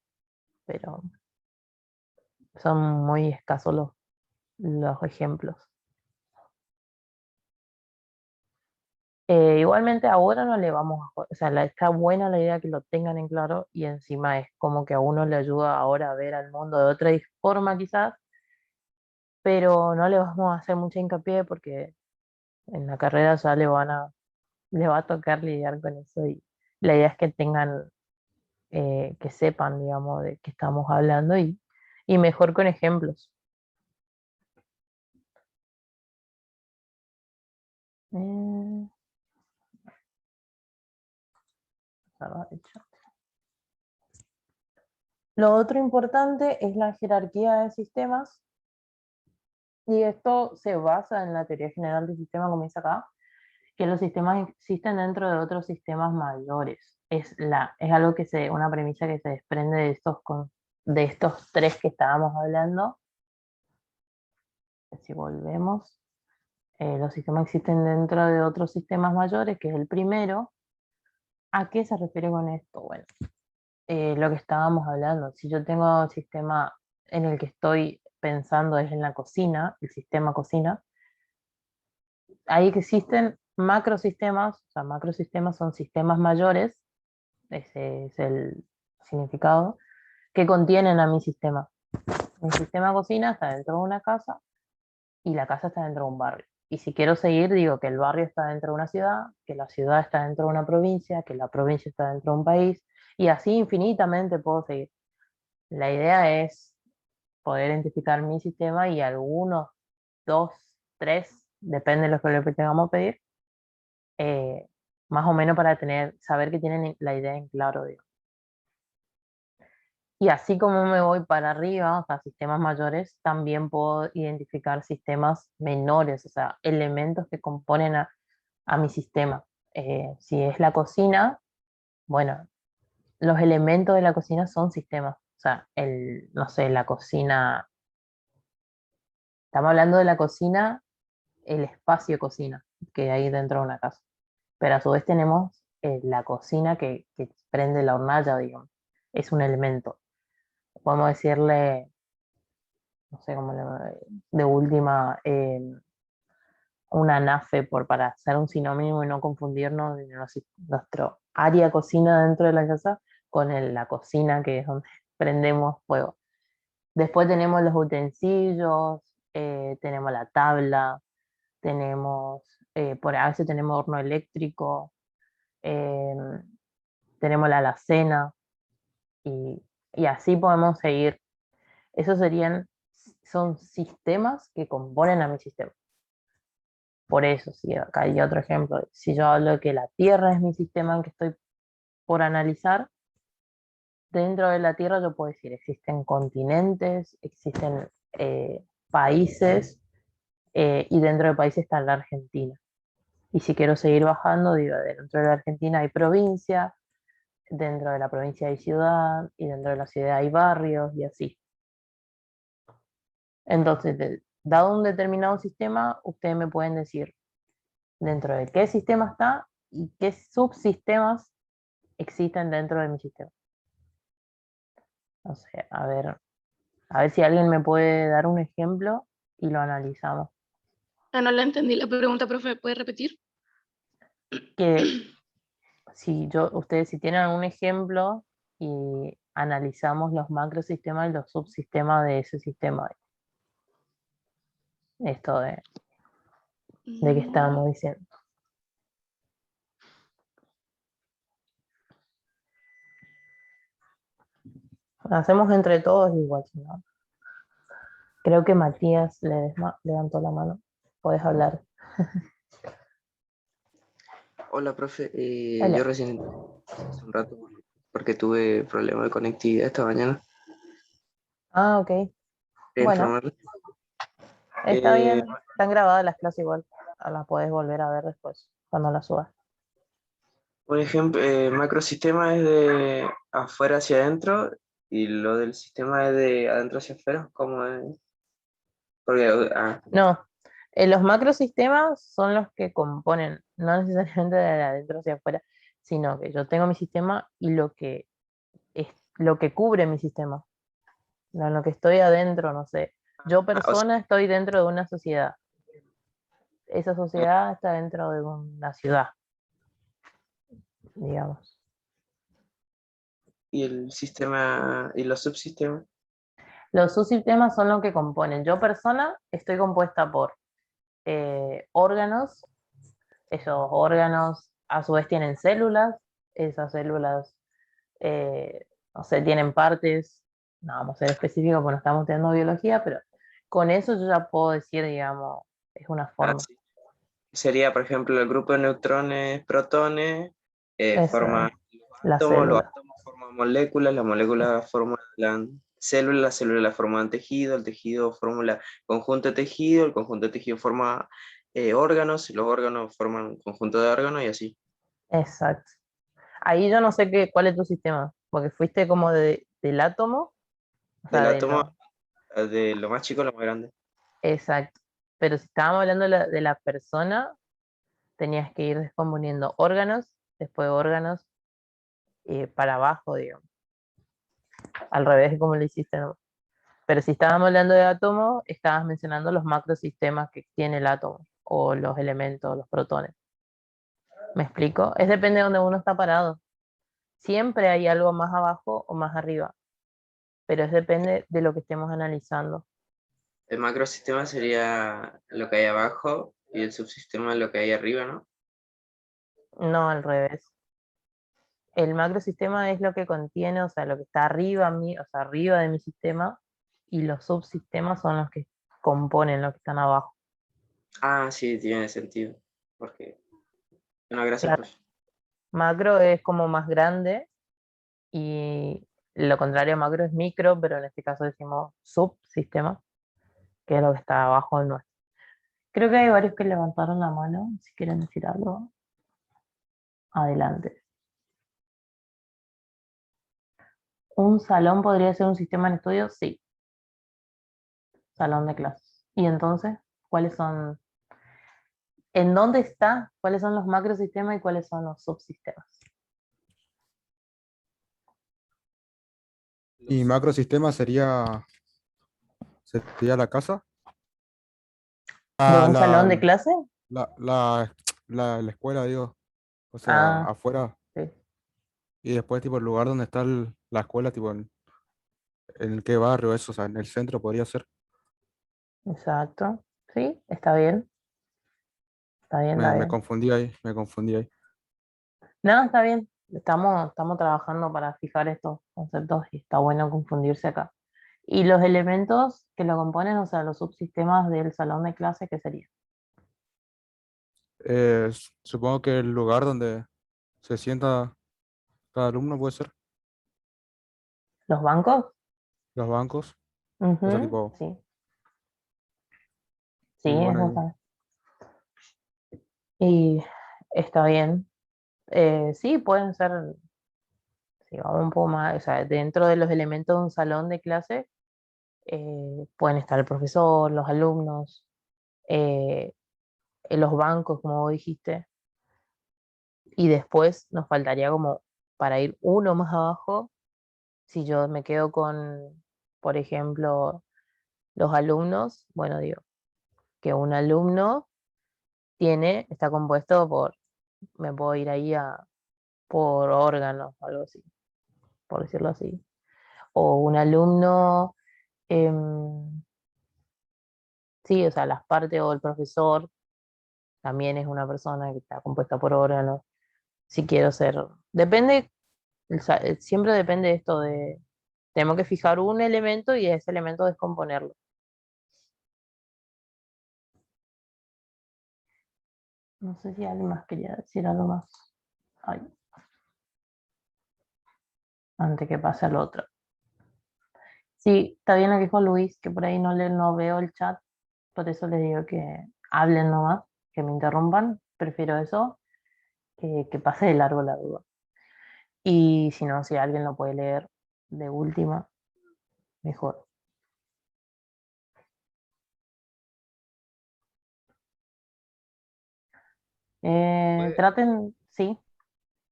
pero son muy escasos los ejemplos. Igualmente ahora no le vamos a... O sea, está buena la idea que lo tengan en claro y encima es como que a uno le ayuda ahora a ver al mundo de otra forma quizás, pero no le vamos a hacer mucha hincapié porque en la carrera ya le va a tocar lidiar con eso y la idea es que tengan, que sepan, digamos, de qué estamos hablando y mejor con ejemplos. Eh, estaba hecho. Lo otro importante es la jerarquía de sistemas y esto se basa en la teoría general del sistema, como dice acá, que los sistemas existen dentro de otros sistemas mayores. Es algo una premisa que se desprende de estos tres que estábamos hablando. Si volvemos, los sistemas existen dentro de otros sistemas mayores, que es el primero. ¿A qué se refiere con esto? Bueno, lo que estábamos hablando. Si yo tengo un sistema en el que estoy pensando es en la cocina, el sistema cocina, ahí existen macrosistemas, o sea, macrosistemas son sistemas mayores, ese es el significado, que contienen a mi sistema. Mi sistema cocina está dentro de una casa y la casa está dentro de un barrio. Y si quiero seguir, digo que el barrio está dentro de una ciudad, que la ciudad está dentro de una provincia, que la provincia está dentro de un país, y así infinitamente puedo seguir. La idea es poder identificar mi sistema y algunos, dos, tres, depende de lo que le tengamos que pedir, más o menos para saber que tienen la idea en claro, digo. Y así como me voy para arriba, o sea, sistemas mayores, también puedo identificar sistemas menores, o sea, elementos que componen a mi sistema. Si es la cocina, bueno, los elementos de la cocina son sistemas. O sea, no sé, la cocina, estamos hablando de la cocina, el espacio cocina que hay dentro de una casa. Pero a su vez tenemos la cocina que prende la hornalla, digamos. Es un elemento. Podemos decirle, no sé cómo de última, una anafe para hacer un sinónimo y no confundirnos de nuestro área cocina dentro de la casa con la cocina que es donde prendemos fuego. Después tenemos los utensilios, tenemos la tabla, a veces tenemos horno eléctrico, eh, tenemos la alacena y así podemos seguir. Esos son sistemas que componen a mi sistema. Por eso, si acá hay otro ejemplo, si yo hablo de que la Tierra es mi sistema en que estoy por analizar, dentro de la Tierra yo puedo decir, existen continentes, existen países, y dentro de países está la Argentina. Y si quiero seguir bajando, digo, dentro de la Argentina hay provincia, dentro de la provincia hay ciudad, y dentro de la ciudad hay barrios, y así. Entonces, dado un determinado sistema, ustedes me pueden decir dentro de qué sistema está y qué subsistemas existen dentro de mi sistema. O sea, a ver si alguien me puede dar un ejemplo y lo analizamos. Ah, no la entendí la pregunta, profe, ¿puede repetir? Que ustedes si tienen algún ejemplo y analizamos los macrosistemas y los subsistemas de ese sistema. Esto de que estábamos diciendo. Hacemos entre todos igual, si no. Creo que Matías levantó la mano. Puedes hablar. Hola, profe. Yo Hola. recién entré hace un rato porque tuve problemas de conectividad esta mañana. Ah, ok. Quería Bueno, informarle. está Eh, bien. Están grabadas las clases igual. Las puedes volver a ver después, cuando las subas. un ejemplo, macrosistema es de afuera hacia adentro y lo del sistema es de adentro hacia afuera. ¿Cómo es? Porque, No, los macrosistemas son los que componen, no necesariamente de adentro hacia afuera, sino que yo tengo mi sistema y es lo que cubre mi sistema. Lo que estoy adentro, no sé. Yo o sea, persona estoy dentro de una sociedad. Esa sociedad está dentro de una ciudad, digamos. y el sistema y los subsistemas. Los subsistemas son lo que componen. Yo persona estoy compuesta por órganos. Esos órganos a su vez tienen células. Esas células, no sé, tienen partes. No vamos a ser específicos porque no estamos teniendo biología, pero con eso yo ya puedo decir, digamos, es una forma. Sí. Sería, por ejemplo, el grupo de neutrones, protones, Eso forma es, la átomos, los célula. átomos forman moléculas, las moléculas forman las células forman tejido, el tejido forma el conjunto de tejido, el conjunto de tejido forma órganos, los órganos forman un conjunto de órganos y así. Exacto. Ahí yo no sé cuál es tu sistema, porque fuiste como del átomo, o sea, Del de átomo, lo. de lo más chico a lo más grande. Exacto. Pero si estábamos hablando de la persona, tenías que ir descomponiendo órganos, después órganos, para abajo, digamos. Al revés de como lo hiciste, ¿no? Pero si estábamos hablando de átomos, estabas mencionando los macrosistemas que tiene el átomo, o los elementos, los protones. ¿Me explico? Es depende de donde uno está parado. Siempre hay algo más abajo o más arriba, pero es depende de lo que estemos analizando. El macrosistema sería lo que hay abajo y el subsistema lo que hay arriba, ¿no? No al revés. El macrosistema es lo que contiene, o sea, lo que está arriba, o sea, arriba de mi sistema, y los subsistemas son los que componen lo que están abajo. Ah, sí, tiene sentido. Porque, no, gracias, Claro, profe. macro es como más grande y lo contrario a macro es micro, pero en este caso decimos subsistema, que es lo que está abajo del nuestro. Creo que hay varios que levantaron la mano, si quieren decir algo, adelante. ¿Un salón podría ser un sistema en estudio? Sí, salón de clases. ¿Y entonces cuáles son, en dónde está, cuáles son los macrosistemas y cuáles son los subsistemas? Y macrosistema sería la casa. ¿De Ah, un salón de clase? la, la, la escuela, digo. O sea, Ah, afuera. sí, Y después, tipo, el lugar donde está la escuela, tipo, en qué barrio eso, o sea, en el centro podría ser. exacto. Sí, está bien, está bien, está Me bien. confundí ahí, me confundí ahí. No, está bien. Estamos trabajando para fijar estos conceptos y está bueno confundirse acá. ¿Y los elementos que lo componen, o sea, los subsistemas del salón de clase, qué serían? Supongo que el lugar donde se sienta cada alumno puede ser ¿Los bancos? los bancos. O sea, Ujú, tipo, sí, sí, y bueno, eso está. Y está bien. Sí, pueden ser, si vamos un poco más, o sea, dentro de los elementos de un salón de clase, pueden estar el profesor, los alumnos, eh, los bancos, como vos dijiste, y después nos faltaría como para ir uno más abajo, si yo me quedo con, por ejemplo, los alumnos, bueno, digo, que un alumno está compuesto me puedo ir ahí por órganos, algo así, por decirlo así. O un alumno, em, sí, o sea, las partes o el profesor también es una persona que está compuesta por órganos. Si quiero ser, depende, siempre depende de esto Tenemos que fijar un elemento y ese elemento descomponerlo. No sé si alguien más quería decir algo más. Ay. Antes que pase al otro. Sí, está bien lo que dijo Luis, que por ahí no veo el chat, por eso les digo que hablen nomás, que me interrumpan, prefiero eso, que pase de largo la duda. Y si no, si alguien lo puede leer de última, mejor. Puede, Traten, sí,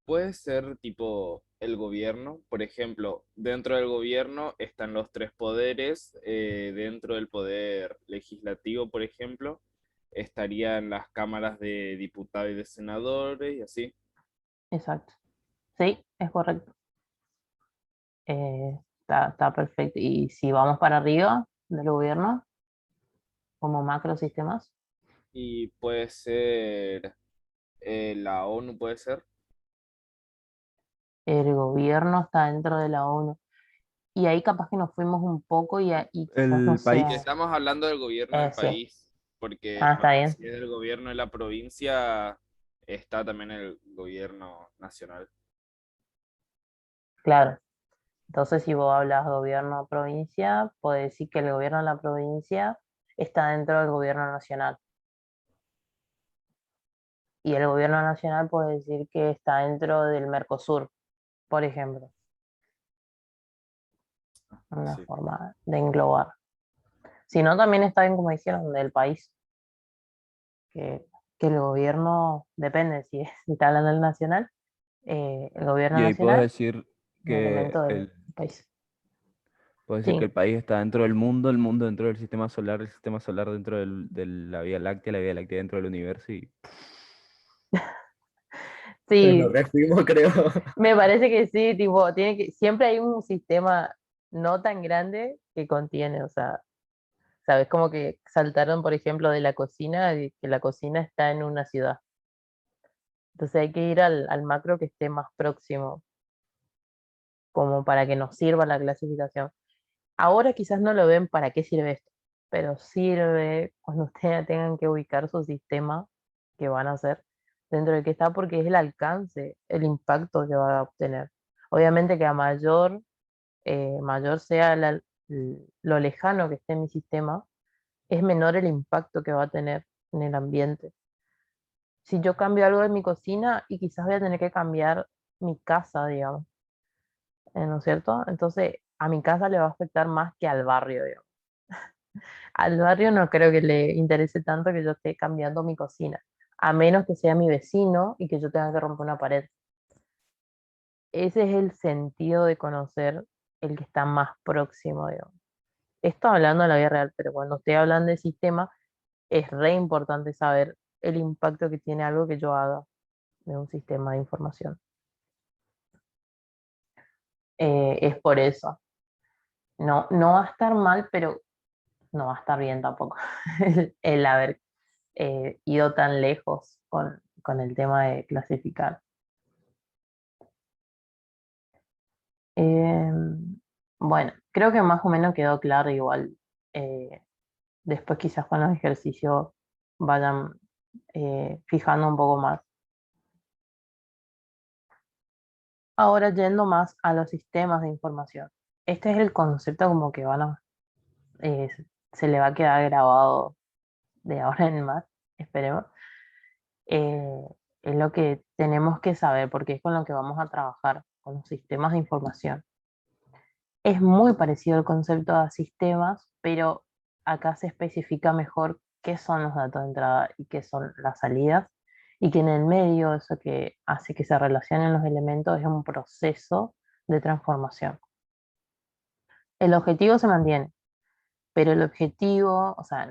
puede ser tipo el gobierno, por ejemplo, dentro del gobierno están los tres poderes, dentro del poder legislativo, por ejemplo, estarían las cámaras de diputados y de senadores y así. exacto. Sí, es correcto. Está perfecto. Y si vamos para arriba del gobierno, como macrosistemas, Y puede ser la ONU, puede ser. el gobierno está dentro de la ONU. Y ahí capaz que nos fuimos un poco y quizás no El país. Y sea. estamos hablando del gobierno del Sí. país, porque Está bien. si es del gobierno de la provincia, está también el gobierno nacional. Claro. Entonces, si vos hablas gobierno provincia, puedes decir que el gobierno de la provincia está dentro del gobierno nacional. Y el gobierno nacional puede decir que está dentro del Mercosur, por ejemplo. Una Sí. forma de englobar. Si no, también está bien, como dijeron, del país. Que, que el gobierno, depende, si está hablando del nacional, el gobierno Y ahí puedes nacional decir es un que elemento del país. puedes decir que Sí, el país está dentro del mundo dentro del el sistema solar dentro de la Vía Láctea, la Vía Láctea dentro del universo y Nos sí, refuimos, creo. me parece que sí, tipo, siempre hay un sistema no tan grande que contiene, o sea, sabes, como que saltaron, por ejemplo, de la cocina, y que la cocina está en una ciudad. Entonces hay que ir al macro que esté más próximo, como para que nos sirva la clasificación. Ahora quizás no lo ven para qué sirve esto, pero sirve cuando ustedes tengan que ubicar su sistema que van a hacer dentro del que está, porque es el alcance, el impacto que va a obtener. Obviamente que a mayor sea lo lejano que esté mi sistema, es menor el impacto que va a tener en el ambiente. Si yo cambio algo de mi cocina y quizás voy a tener que cambiar mi casa, digamos, ¿no es cierto? Entonces a mi casa le va a afectar más que al barrio, digamos. Al barrio no creo que le interese tanto que yo esté cambiando mi cocina, a menos que sea mi vecino y que yo tenga que romper una pared. Ese es el sentido de conocer el que está más próximo, digamos. Esto hablando de la vida real, pero cuando estoy hablando de sistema, es re importante saber el impacto que tiene algo que yo haga de un sistema de información. Es por eso. No, no va a estar mal, pero no va a estar bien tampoco el haber ido tan lejos con el tema de clasificar. Bueno, creo que más o menos quedó claro igual. eh, Después quizás con los ejercicios vayan fijando un poco más. Ahora yendo más a los sistemas de información. Este es el concepto como que eh, se le va a quedar grabado de ahora en más, esperemos. Eh, es lo que tenemos que saber porque es con lo que vamos a trabajar, con los sistemas de información. Es muy parecido el concepto a sistemas, pero acá se especifica mejor qué son los datos de entrada y qué son las salidas, y que en el medio eso que hace que se relacionen los elementos es un proceso de transformación. El objetivo se mantiene, pero el objetivo, o sea,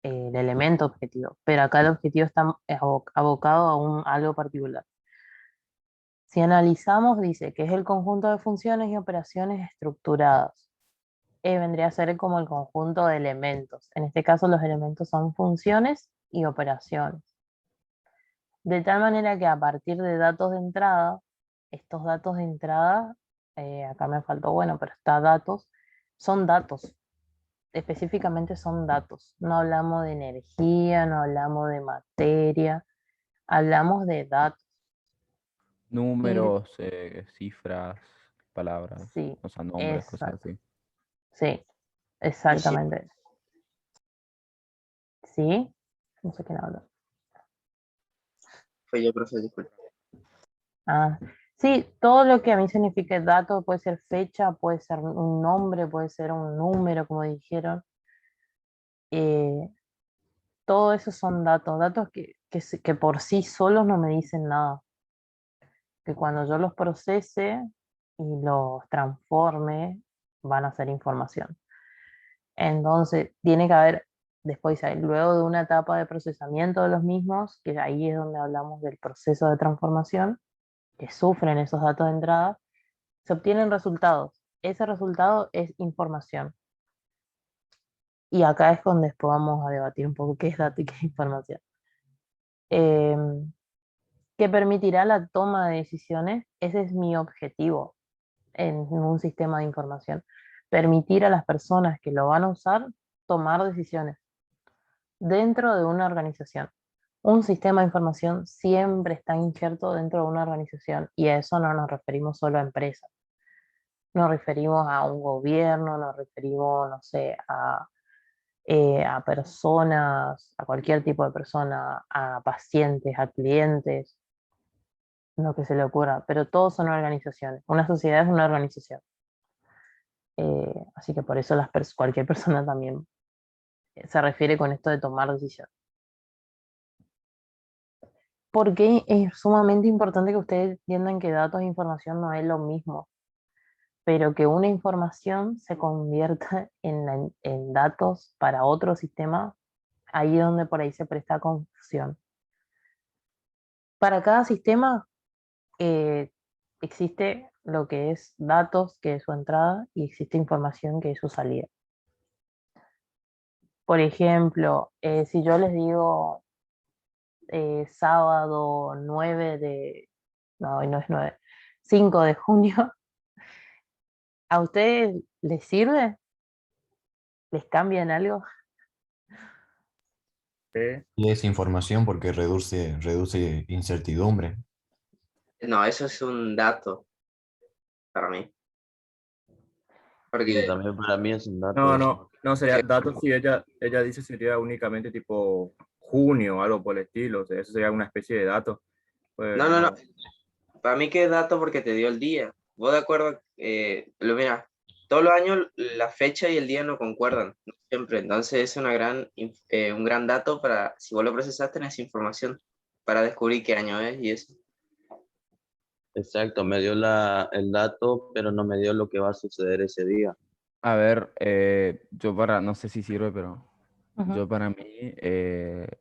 el elemento objetivo, pero acá el objetivo está abocado a algo particular. Si analizamos, dice que es el conjunto de funciones y operaciones estructuradas. Vendría a ser como el conjunto de elementos. En este caso, los elementos son funciones y operaciones. De tal manera que a partir de datos de entrada, estos datos de entrada acá me faltó, bueno, pero está datos, son datos, específicamente son datos. No hablamos de energía, no hablamos de materia, hablamos de datos. Números, cifras, palabras, Sí, o sea, nombres, cosas exacto, así. sí, Y sí, exactamente. ¿Sí? No sé quién habla. fue yo, profe, disculpe. Ah, sí, todo lo que a mí signifique dato puede ser fecha, puede ser un nombre, puede ser un número, como dijeron. Eh, todo eso son datos, datos que por sí solos no me dicen nada. Que cuando yo los procese y los transforme, van a ser información. Entonces, tiene que haber, después, luego de una etapa de procesamiento de los mismos, que ahí es donde hablamos del proceso de transformación, que sufren esos datos de entrada, se obtienen resultados. Ese resultado es información. Y acá es donde después vamos a debatir un poco qué es dato y qué es información. Que permitirá la toma de decisiones, ese es mi objetivo en un sistema de información. Permitir a las personas que lo van a usar tomar decisiones dentro de una organización. Un sistema de información siempre está injerto dentro de una organización y a eso no nos referimos solo a empresas. Nos referimos a un gobierno, nos referimos, no sé, a personas, a cualquier tipo de persona, a pacientes, a clientes, lo que se le ocurra, pero todos son organizaciones. Una sociedad es una organización. Así que por eso cualquier persona también se refiere con esto de tomar decisiones. Porque es sumamente importante que ustedes entiendan que datos e información no es lo mismo, pero que una información se convierta en datos para otro sistema, ahí es donde por ahí se presta confusión. Para cada sistema eh, existe lo que es datos, que es su entrada, y existe información, que es su salida. Por ejemplo, si yo les digo sábado 9 de... No, hoy no es 9, 5 de junio, ¿a ustedes les sirve? ¿Les cambia en algo? Sí. Y es información porque reduce incertidumbre. No, eso es un dato para mí. Sí, Porque también para mí es un dato No, eso. no sería que- datos si ella dice sería únicamente tipo junio o algo por el estilo, o sea, eso sería una especie de dato. Pues no, no. para mí que es dato porque te dio el día. Vos de acuerdo, mira, todos los años la fecha y el día no concuerdan, no siempre. Entonces es un gran dato para, si vos lo procesás, tenés información para descubrir qué año es y eso. Exacto, me dio el dato, pero no me dio lo que va a suceder ese día. A ver, no sé si sirve, pero Ujú. yo para mí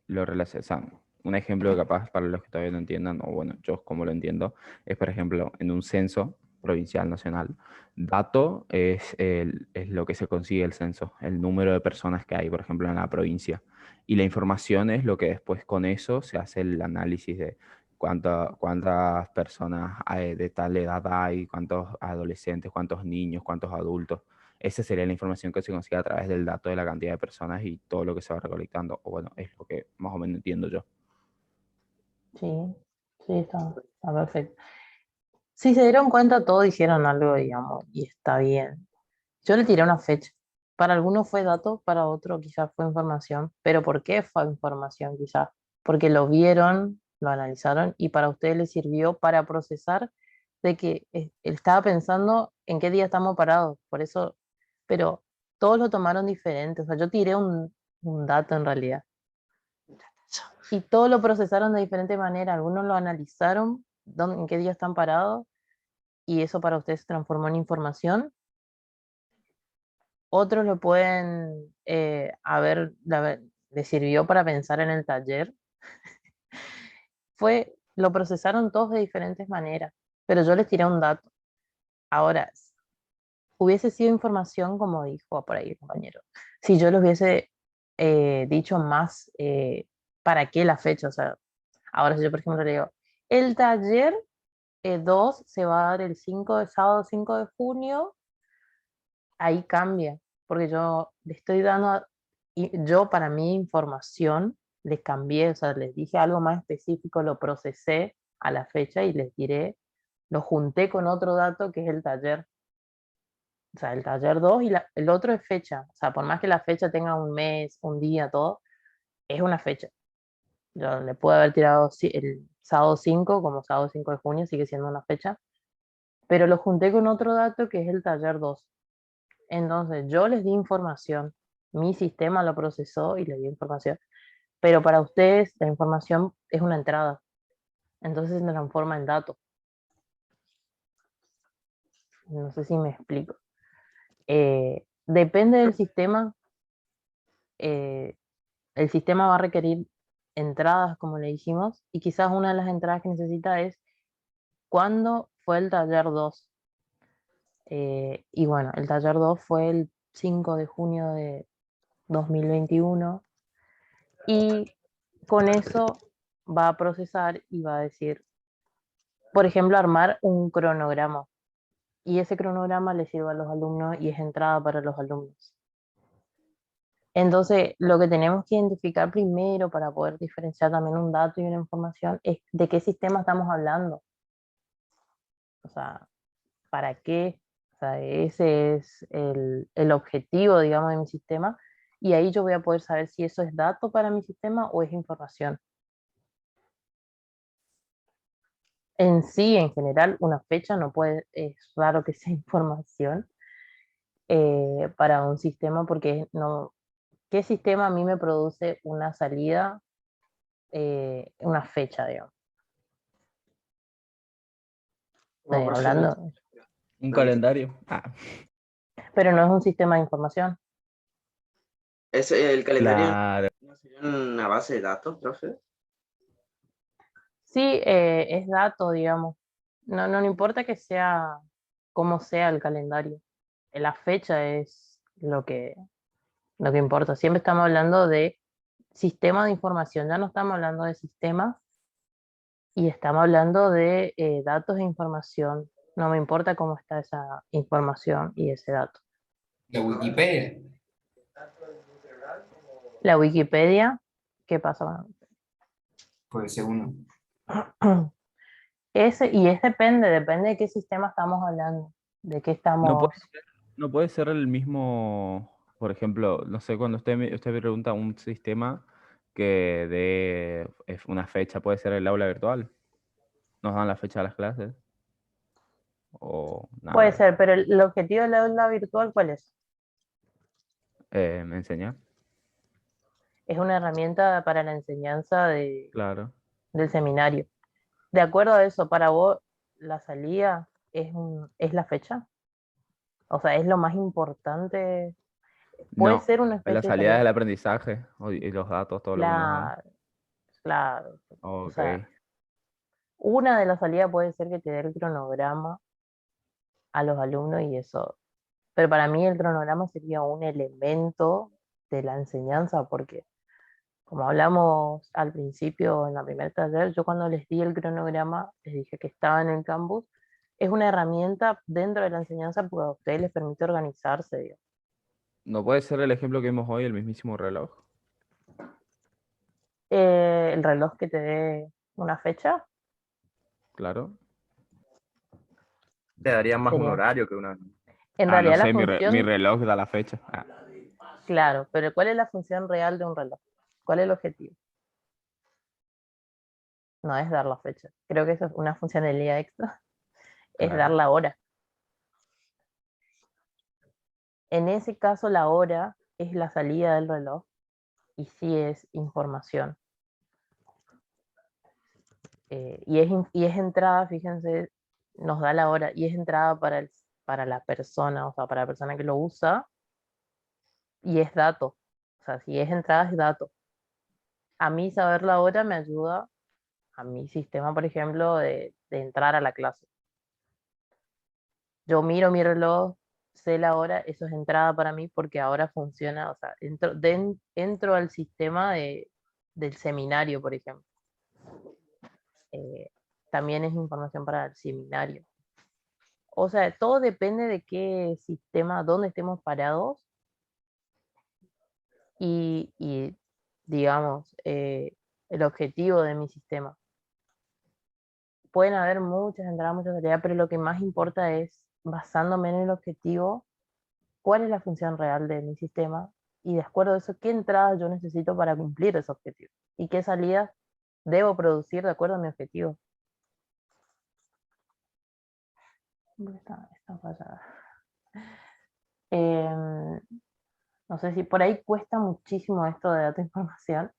lo relaciono, o sea, un ejemplo capaz para los que todavía no entiendan, o bueno, yo como lo entiendo, es por ejemplo en un censo provincial nacional. Dato es lo que se consigue el censo, el número de personas que hay, por ejemplo, en la provincia. Y la información es lo que después con eso se hace el análisis de cuántas personas de tal edad hay, cuántos adolescentes, cuántos niños, cuántos adultos. Esa sería la información que se consigue a través del dato de la cantidad de personas y todo lo que se va recolectando. O bueno, es lo que más o menos entiendo yo. Sí, sí, está perfecto. Si se dieron cuenta, todos dijeron algo, digamos, y está bien. Yo le tiré una fecha. Para algunos fue dato, para otros quizás fue información. ¿Pero por qué fue información quizás? Porque lo vieron, lo analizaron y para ustedes les sirvió para procesar de que él estaba pensando en qué día estamos parados. Por eso, pero todos lo tomaron diferente. O sea, yo tiré un dato en realidad. Y todos lo procesaron de diferente manera. Algunos lo analizaron, en qué día están parados, y eso para ustedes se transformó en información. Otros lo pueden les sirvió para pensar en el taller. Lo procesaron todos de diferentes maneras, pero yo les tiré un dato. Ahora, hubiese sido información, como dijo por ahí el compañero, si yo les hubiese dicho más, ¿para qué la fecha? O sea, ahora si yo, por ejemplo, le digo, el taller 2 se va a dar el sábado 5 de junio, ahí cambia, porque yo le estoy dando, y yo para mi información les cambié, o sea, les dije algo más específico, lo procesé a la fecha y les diré, lo junté con otro dato que es el taller. O sea, el taller 2 y el otro es fecha. O sea, por más que la fecha tenga un mes, un día, todo, es una fecha. Yo le puedo haber tirado el sábado 5 como sábado 5 de junio, sigue siendo una fecha. Pero lo junté con otro dato que es el taller 2. Entonces, yo les di información. Mi sistema lo procesó y les di información. Pero para ustedes, la información es una entrada. Entonces se transforma en dato. No sé si me explico. Depende del sistema. El sistema va a requerir entradas, como le dijimos, y quizás una de las entradas que necesita es ¿cuándo fue el taller 2? Y bueno, el taller 2 fue el 5 de junio de 2021 y con eso va a procesar y va a decir, por ejemplo, armar un cronograma y ese cronograma le sirve a los alumnos y es entrada para los alumnos. Entonces, lo que tenemos que identificar primero para poder diferenciar también un dato y una información es de qué sistema estamos hablando. O sea, ¿para qué? O sea, ese es el objetivo, digamos, de mi sistema. Y ahí yo voy a poder saber si eso es dato para mi sistema o es información. En sí, en general, una fecha no puede, es raro que sea información para un sistema porque no, ¿qué sistema a mí me produce una salida, una fecha, digamos? Hablando, Un calendario. Ah, pero no es un sistema de información. El calendario claro. no sería una base de datos, profe. Sí, es dato, digamos. No, no importa que sea como sea el calendario. La fecha es lo que importa. Siempre estamos hablando de sistema de información, ya no estamos hablando de sistemas y estamos hablando de datos e información. No me importa cómo está esa información y ese dato. La Wikipedia. La Wikipedia, ¿qué pasa? Puede ser uno. Y depende de qué sistema estamos hablando, de qué No estamos... puede, no puede ser el mismo, por ejemplo, no sé, cuando usted me pregunta un sistema que dé una fecha, puede ser el aula virtual. ¿Nos dan la fecha de las clases? O Puede nada, ser, pero el objetivo de la aula virtual, ¿cuál es? enseñar. Es una herramienta para la enseñanza Claro. del seminario. De acuerdo a eso, para vos, la salida es la fecha. O sea, es lo más importante. Puede No, ser una la especie de salida salida. del aprendizaje y los datos, todo lo que nos dan. Claro. O Ok. sea, una de las salidas puede ser que te dé el cronograma a los alumnos y eso. Pero para mí el cronograma sería un elemento de la enseñanza porque, como hablamos al principio en la primera taller, yo cuando les di el cronograma, les dije que estaba en el campus, es una herramienta dentro de la enseñanza porque a ustedes les permite organizarse, digamos. ¿No puede ser el ejemplo que vimos hoy, el mismísimo reloj? El reloj que te dé una fecha Claro. Te daría más un sería. horario que una... En Ah, no realidad la sé, mi función, reloj da la fecha. Ah, claro, pero ¿cuál es la función real de un reloj? ¿Cuál es el objetivo? No es dar la fecha. Creo que eso es una funcionalidad extra, es dar claro. la hora. En ese caso, la hora es la salida del reloj y sí es información. Y es entrada, fíjense, nos da la hora y es entrada para la persona, o sea, para la persona que lo usa y es dato. O sea, si es entrada, es dato. A mí saber la hora me ayuda a mi sistema, por ejemplo, de entrar a la clase. Yo miro mi reloj, sé la hora, eso es entrada para mí porque ahora funciona, o sea, entro al sistema del seminario, por ejemplo. también es información para el seminario. O sea, todo depende de qué sistema, dónde estemos parados y digamos, el objetivo de mi sistema. Pueden haber muchas entradas, muchas salidas, pero lo que más importa es, basándome en el objetivo, cuál es la función real de mi sistema y de acuerdo a eso, qué entradas yo necesito para cumplir ese objetivo y qué salidas debo producir de acuerdo a mi objetivo. Está fallada. No sé si por ahí cuesta muchísimo esto de data e información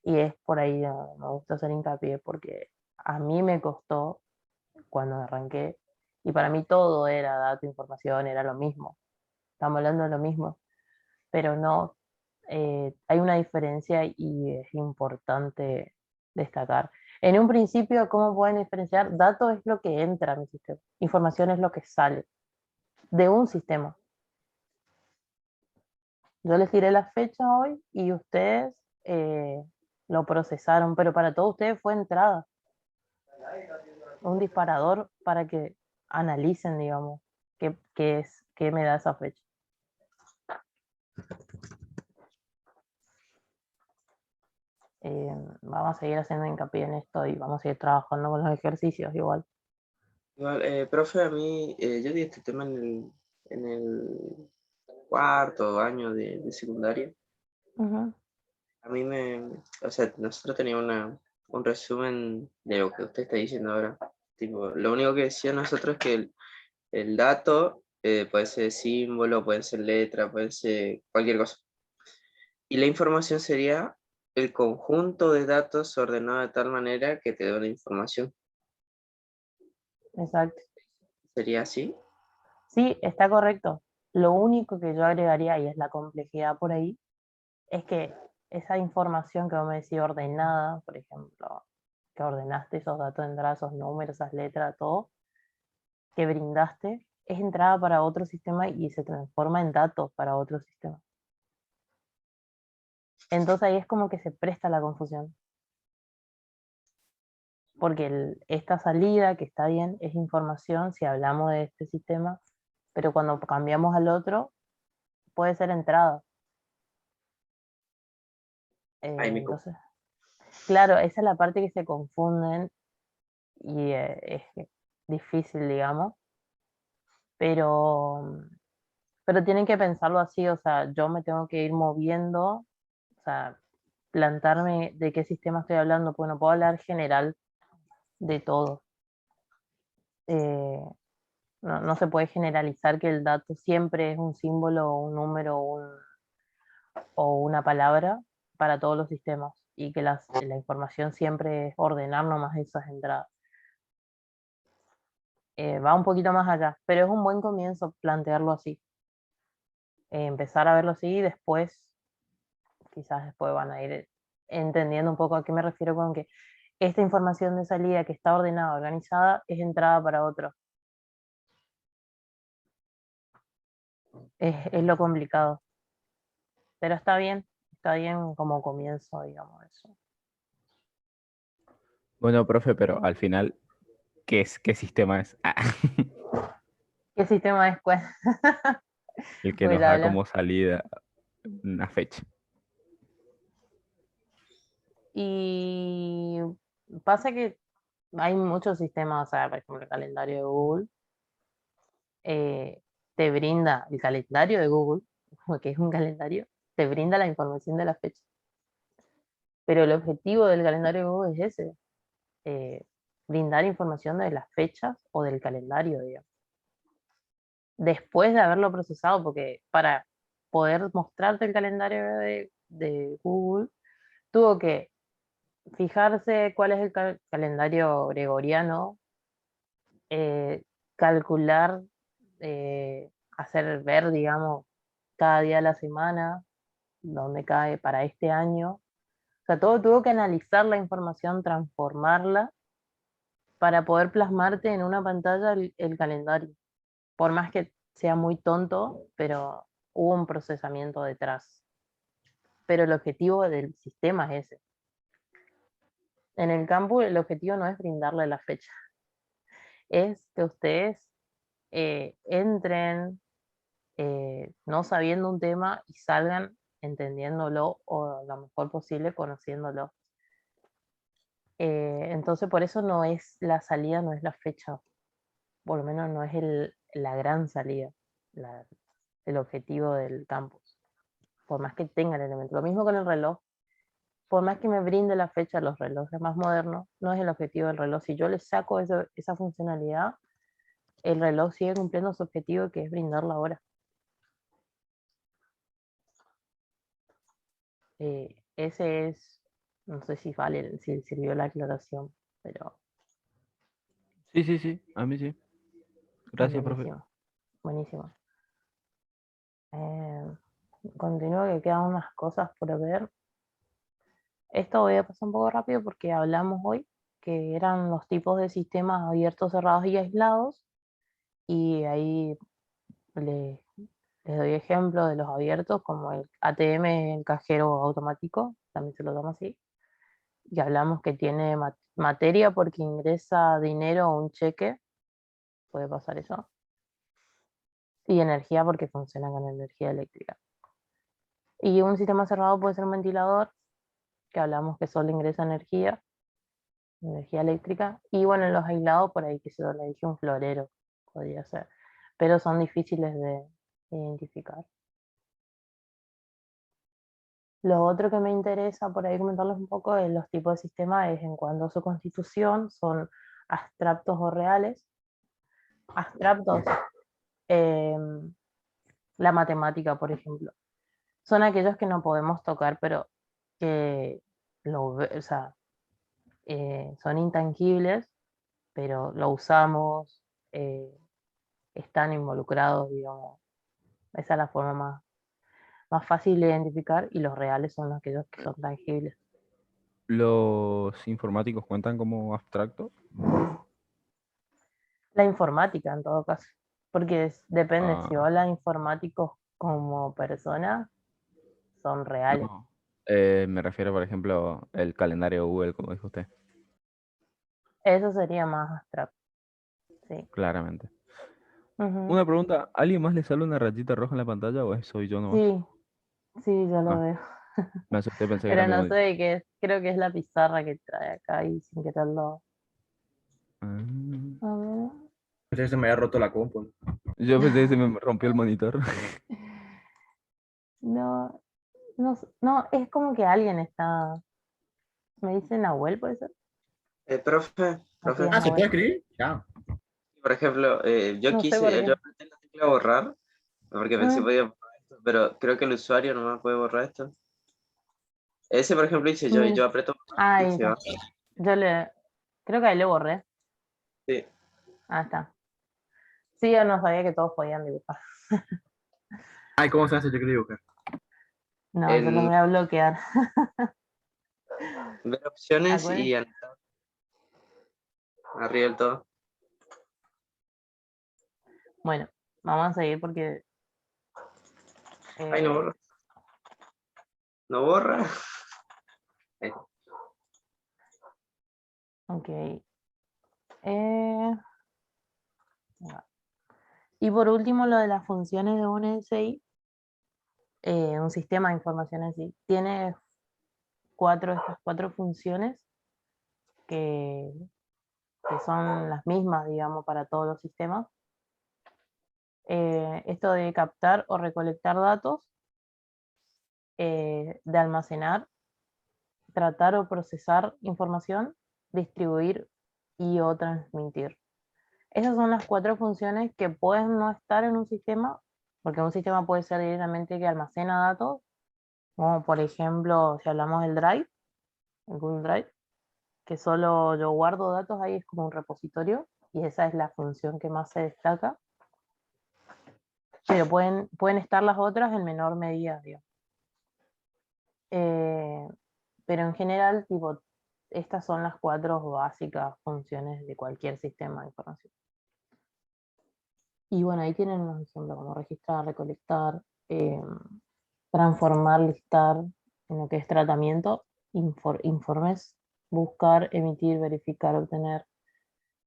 y es por ahí me gusta hacer hincapié porque a mí me costó cuando arranqué y para mí todo era data e información, era lo mismo, estamos hablando de lo mismo, pero no, hay una diferencia y es importante destacar. En un principio, ¿cómo pueden diferenciar? Datos es lo que entra a mi sistema, información es lo que sale de un sistema. Yo les tiré la fecha hoy y ustedes lo procesaron, pero para todos ustedes fue entrada. Un disparador para que analicen, digamos, qué me da esa fecha. Vamos a seguir haciendo hincapié en esto y vamos a seguir trabajando con los ejercicios igual. Igual, profe, a mí, yo di este tema en el cuarto año de secundaria. A mí o sea, nosotros teníamos un resumen de lo que usted está diciendo ahora. Tipo, lo único que decía nosotros es que el dato puede ser símbolo, puede ser letra, puede ser cualquier cosa. Y la información sería el conjunto de datos ordenado de tal manera que te dé una información. Exacto. ¿Sería así? Sí, está correcto. Lo único que yo agregaría, y es la complejidad por ahí, es que esa información que vos me decís ordenada, por ejemplo, que ordenaste esos datos en esos números, esas letras, todo, que brindaste, es entrada para otro sistema y se transforma en datos para otro sistema. Entonces ahí es como que se presta la confusión. Porque esta salida, que está bien, es información si hablamos de este sistema, pero cuando cambiamos al otro, puede ser entrada. Entonces, claro, esa es la parte que se confunden y es difícil, digamos, pero tienen que pensarlo así, o sea, yo me tengo que ir moviendo, o sea, plantarme de qué sistema estoy hablando, porque no puedo hablar general de todo. No se puede generalizar que el dato siempre es un símbolo, un número o una palabra para todos los sistemas y que la información siempre es ordenar nomás esas entradas. Va un poquito más allá, pero es un buen comienzo plantearlo así. Empezar a verlo así y después, quizás después van a ir entendiendo un poco a qué me refiero con que esta información de salida que está ordenada, organizada, es entrada para otro. Es lo complicado. Pero está bien como comienzo, digamos, eso. Bueno, profe, pero al final, ¿qué sistema es? ¿Qué sistema es cuál? El que nos da como salida una fecha. Y pasa que hay muchos sistemas, o sea, por ejemplo, el calendario de Google te brinda el calendario de Google, que es un calendario, te brinda la información de la fecha. Pero el objetivo del calendario de Google es ese, brindar información de las fechas o del calendario, digamos. Después de haberlo procesado, porque para poder mostrarte el calendario de Google, tuvo que fijarse cuál es el calendario gregoriano, calcular, hacer ver, digamos, cada día de la semana, dónde cae para este año. O sea, todo tuvo que analizar la información, transformarla para poder plasmarte en una pantalla el calendario. Por más que sea muy tonto, pero hubo un procesamiento detrás. Pero el objetivo del sistema es ese. En el campo el objetivo no es brindarle la fecha, es que ustedes entren no sabiendo un tema y salgan entendiéndolo o lo mejor posible conociéndolo. Entonces por eso no es la salida, no es la fecha, por lo menos no es la gran salida, el objetivo del campus, por más que tenga el elemento. Lo mismo con el reloj, por más que me brinde la fecha los relojes más modernos, no es el objetivo del reloj. Si yo le saco esa funcionalidad, el reloj sigue cumpliendo su objetivo, que es brindar la hora. Ese es, no sé si vale, si sirvió la aclaración, pero Sí, a mí sí. Gracias, profe. buenísimo, buenísimo. Continúo, que quedan unas cosas por ver. Esto voy a pasar un poco rápido porque hablamos hoy que eran los tipos de sistemas abiertos, cerrados y aislados, y ahí les doy ejemplo de los abiertos, como el ATM, el cajero automático, también se lo llama así, y hablamos que tiene materia porque ingresa dinero o un cheque, puede pasar eso, y energía porque funciona con energía eléctrica. Y un sistema cerrado puede ser un ventilador, que hablamos que solo ingresa energía eléctrica, y bueno, en los aislados por ahí que se lo dije, un florero podría ser, pero son difíciles de identificar. Lo otro que me interesa por ahí comentarles un poco de los tipos de sistemas es en cuanto a su constitución, son abstractos o reales. Abstractos, la matemática, por ejemplo, son aquellos que no podemos tocar, pero que o sea, son intangibles, pero lo usamos, están involucrados, digamos. Esa es la forma más fácil de identificar, y los reales son aquellos que son tangibles. ¿Los informáticos cuentan como abstractos? La informática, en todo caso, porque depende, si Ah, habla informáticos como personas, son reales. no. Me refiero, por ejemplo, el calendario Google, como dijo usted, Eso sería más abstracto, sí. claramente. Ujú. Una pregunta, ¿a alguien más le sale una rayita roja en la pantalla o soy yo nomás? Sí, sí, yo lo Ah, veo. me asusté, pensé que era Pero mi no sé monitor. de qué es, creo que es la pizarra que trae acá y sin quererlo. Ah, A ver. Pensé que se me había roto la compu. yo pensé que se me rompió el monitor. No, no, no, es como que alguien está. Me dice Nahuel, ¿puede ser? Profe, Así profe. es, Ah, ¿se puede Nahuel. escribir? Ya. Por ejemplo, No sé por yo qué. apreté la tecla borrar, porque pensé que Mm, podía borrar esto, pero creo que el usuario no me puede borrar esto. Ese, por ejemplo, hice yo, y mira. yo aprieto borrar Ah, y ahí se va. está. Creo que ahí le borré. Sí. Ah, está. Sí, yo no sabía que todos podían dibujar. Ay, ¿cómo se hace? Yo quería dibujar. No, yo los En voy a bloquear. ver opciones y Acuérdense. arriba del todo. Bueno, vamos a seguir porque Ay, no borra. No borra. Ahí. ok. Eh, y por último, lo de las funciones de un NSI, un sistema de información en sí, tiene estas cuatro funciones que, que son las mismas, digamos, para todos los sistemas. Esto de captar o recolectar datos, de almacenar, tratar o procesar información, distribuir y o transmitir. Esas son las cuatro funciones que pueden no estar en un sistema, porque un sistema puede ser directamente que almacena datos, como por ejemplo, si hablamos del Drive, el Google Drive, que solo yo guardo datos ahí, es como un repositorio, y esa es la función que más se destaca, pero pueden estar las otras en menor medida, digamos. Pero en general, tipo, estas son las cuatro básicas funciones de cualquier sistema de información. Y bueno, ahí tienen unos ejemplos como registrar, recolectar, transformar, listar, en lo que es tratamiento, informes, buscar, emitir, verificar, obtener,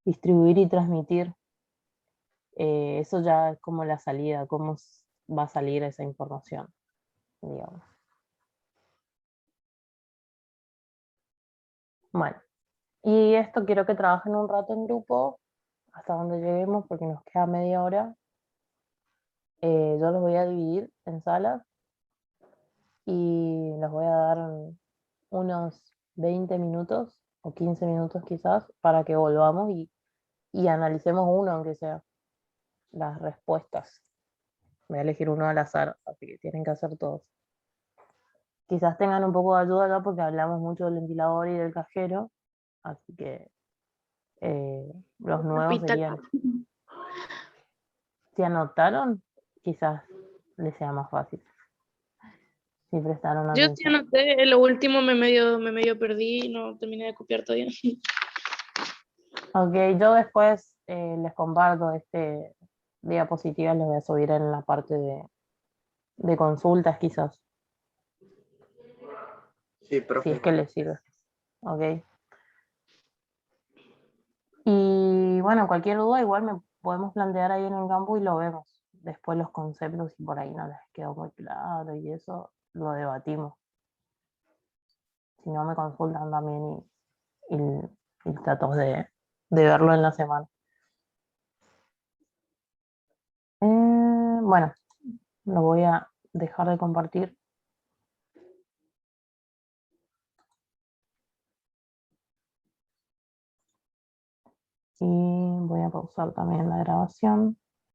distribuir y transmitir. Eso ya es como la salida, cómo va a salir esa información, digamos. Bueno, y esto quiero que trabajen un rato en grupo, hasta donde lleguemos, porque nos queda media hora. Yo los voy a dividir en salas y les voy a dar unos 20 minutos o 15 minutos quizás para que volvamos y analicemos uno, aunque sea las respuestas. Voy a elegir uno al azar, así que tienen que hacer todos. Quizás tengan un poco de ayuda acá porque hablamos mucho del ventilador y del cajero, así que los nuevos serían. Si anotaron, quizás les sea más fácil. Si prestaron Yo sí atención. anoté, lo último me medio perdí, no terminé de copiar todavía. Ok, yo después les comparto diapositivas, les voy a subir en la parte de consultas quizás, Sí, si profe. es que les sirve. Ok. Y bueno, cualquier duda igual me podemos plantear ahí en el campo y lo vemos. Después los conceptos, si por ahí no les quedó muy claro y eso, lo debatimos. Si no, me consultan también y trato de verlo en la semana. Bueno, lo voy a dejar de compartir. Y voy a pausar también la grabación.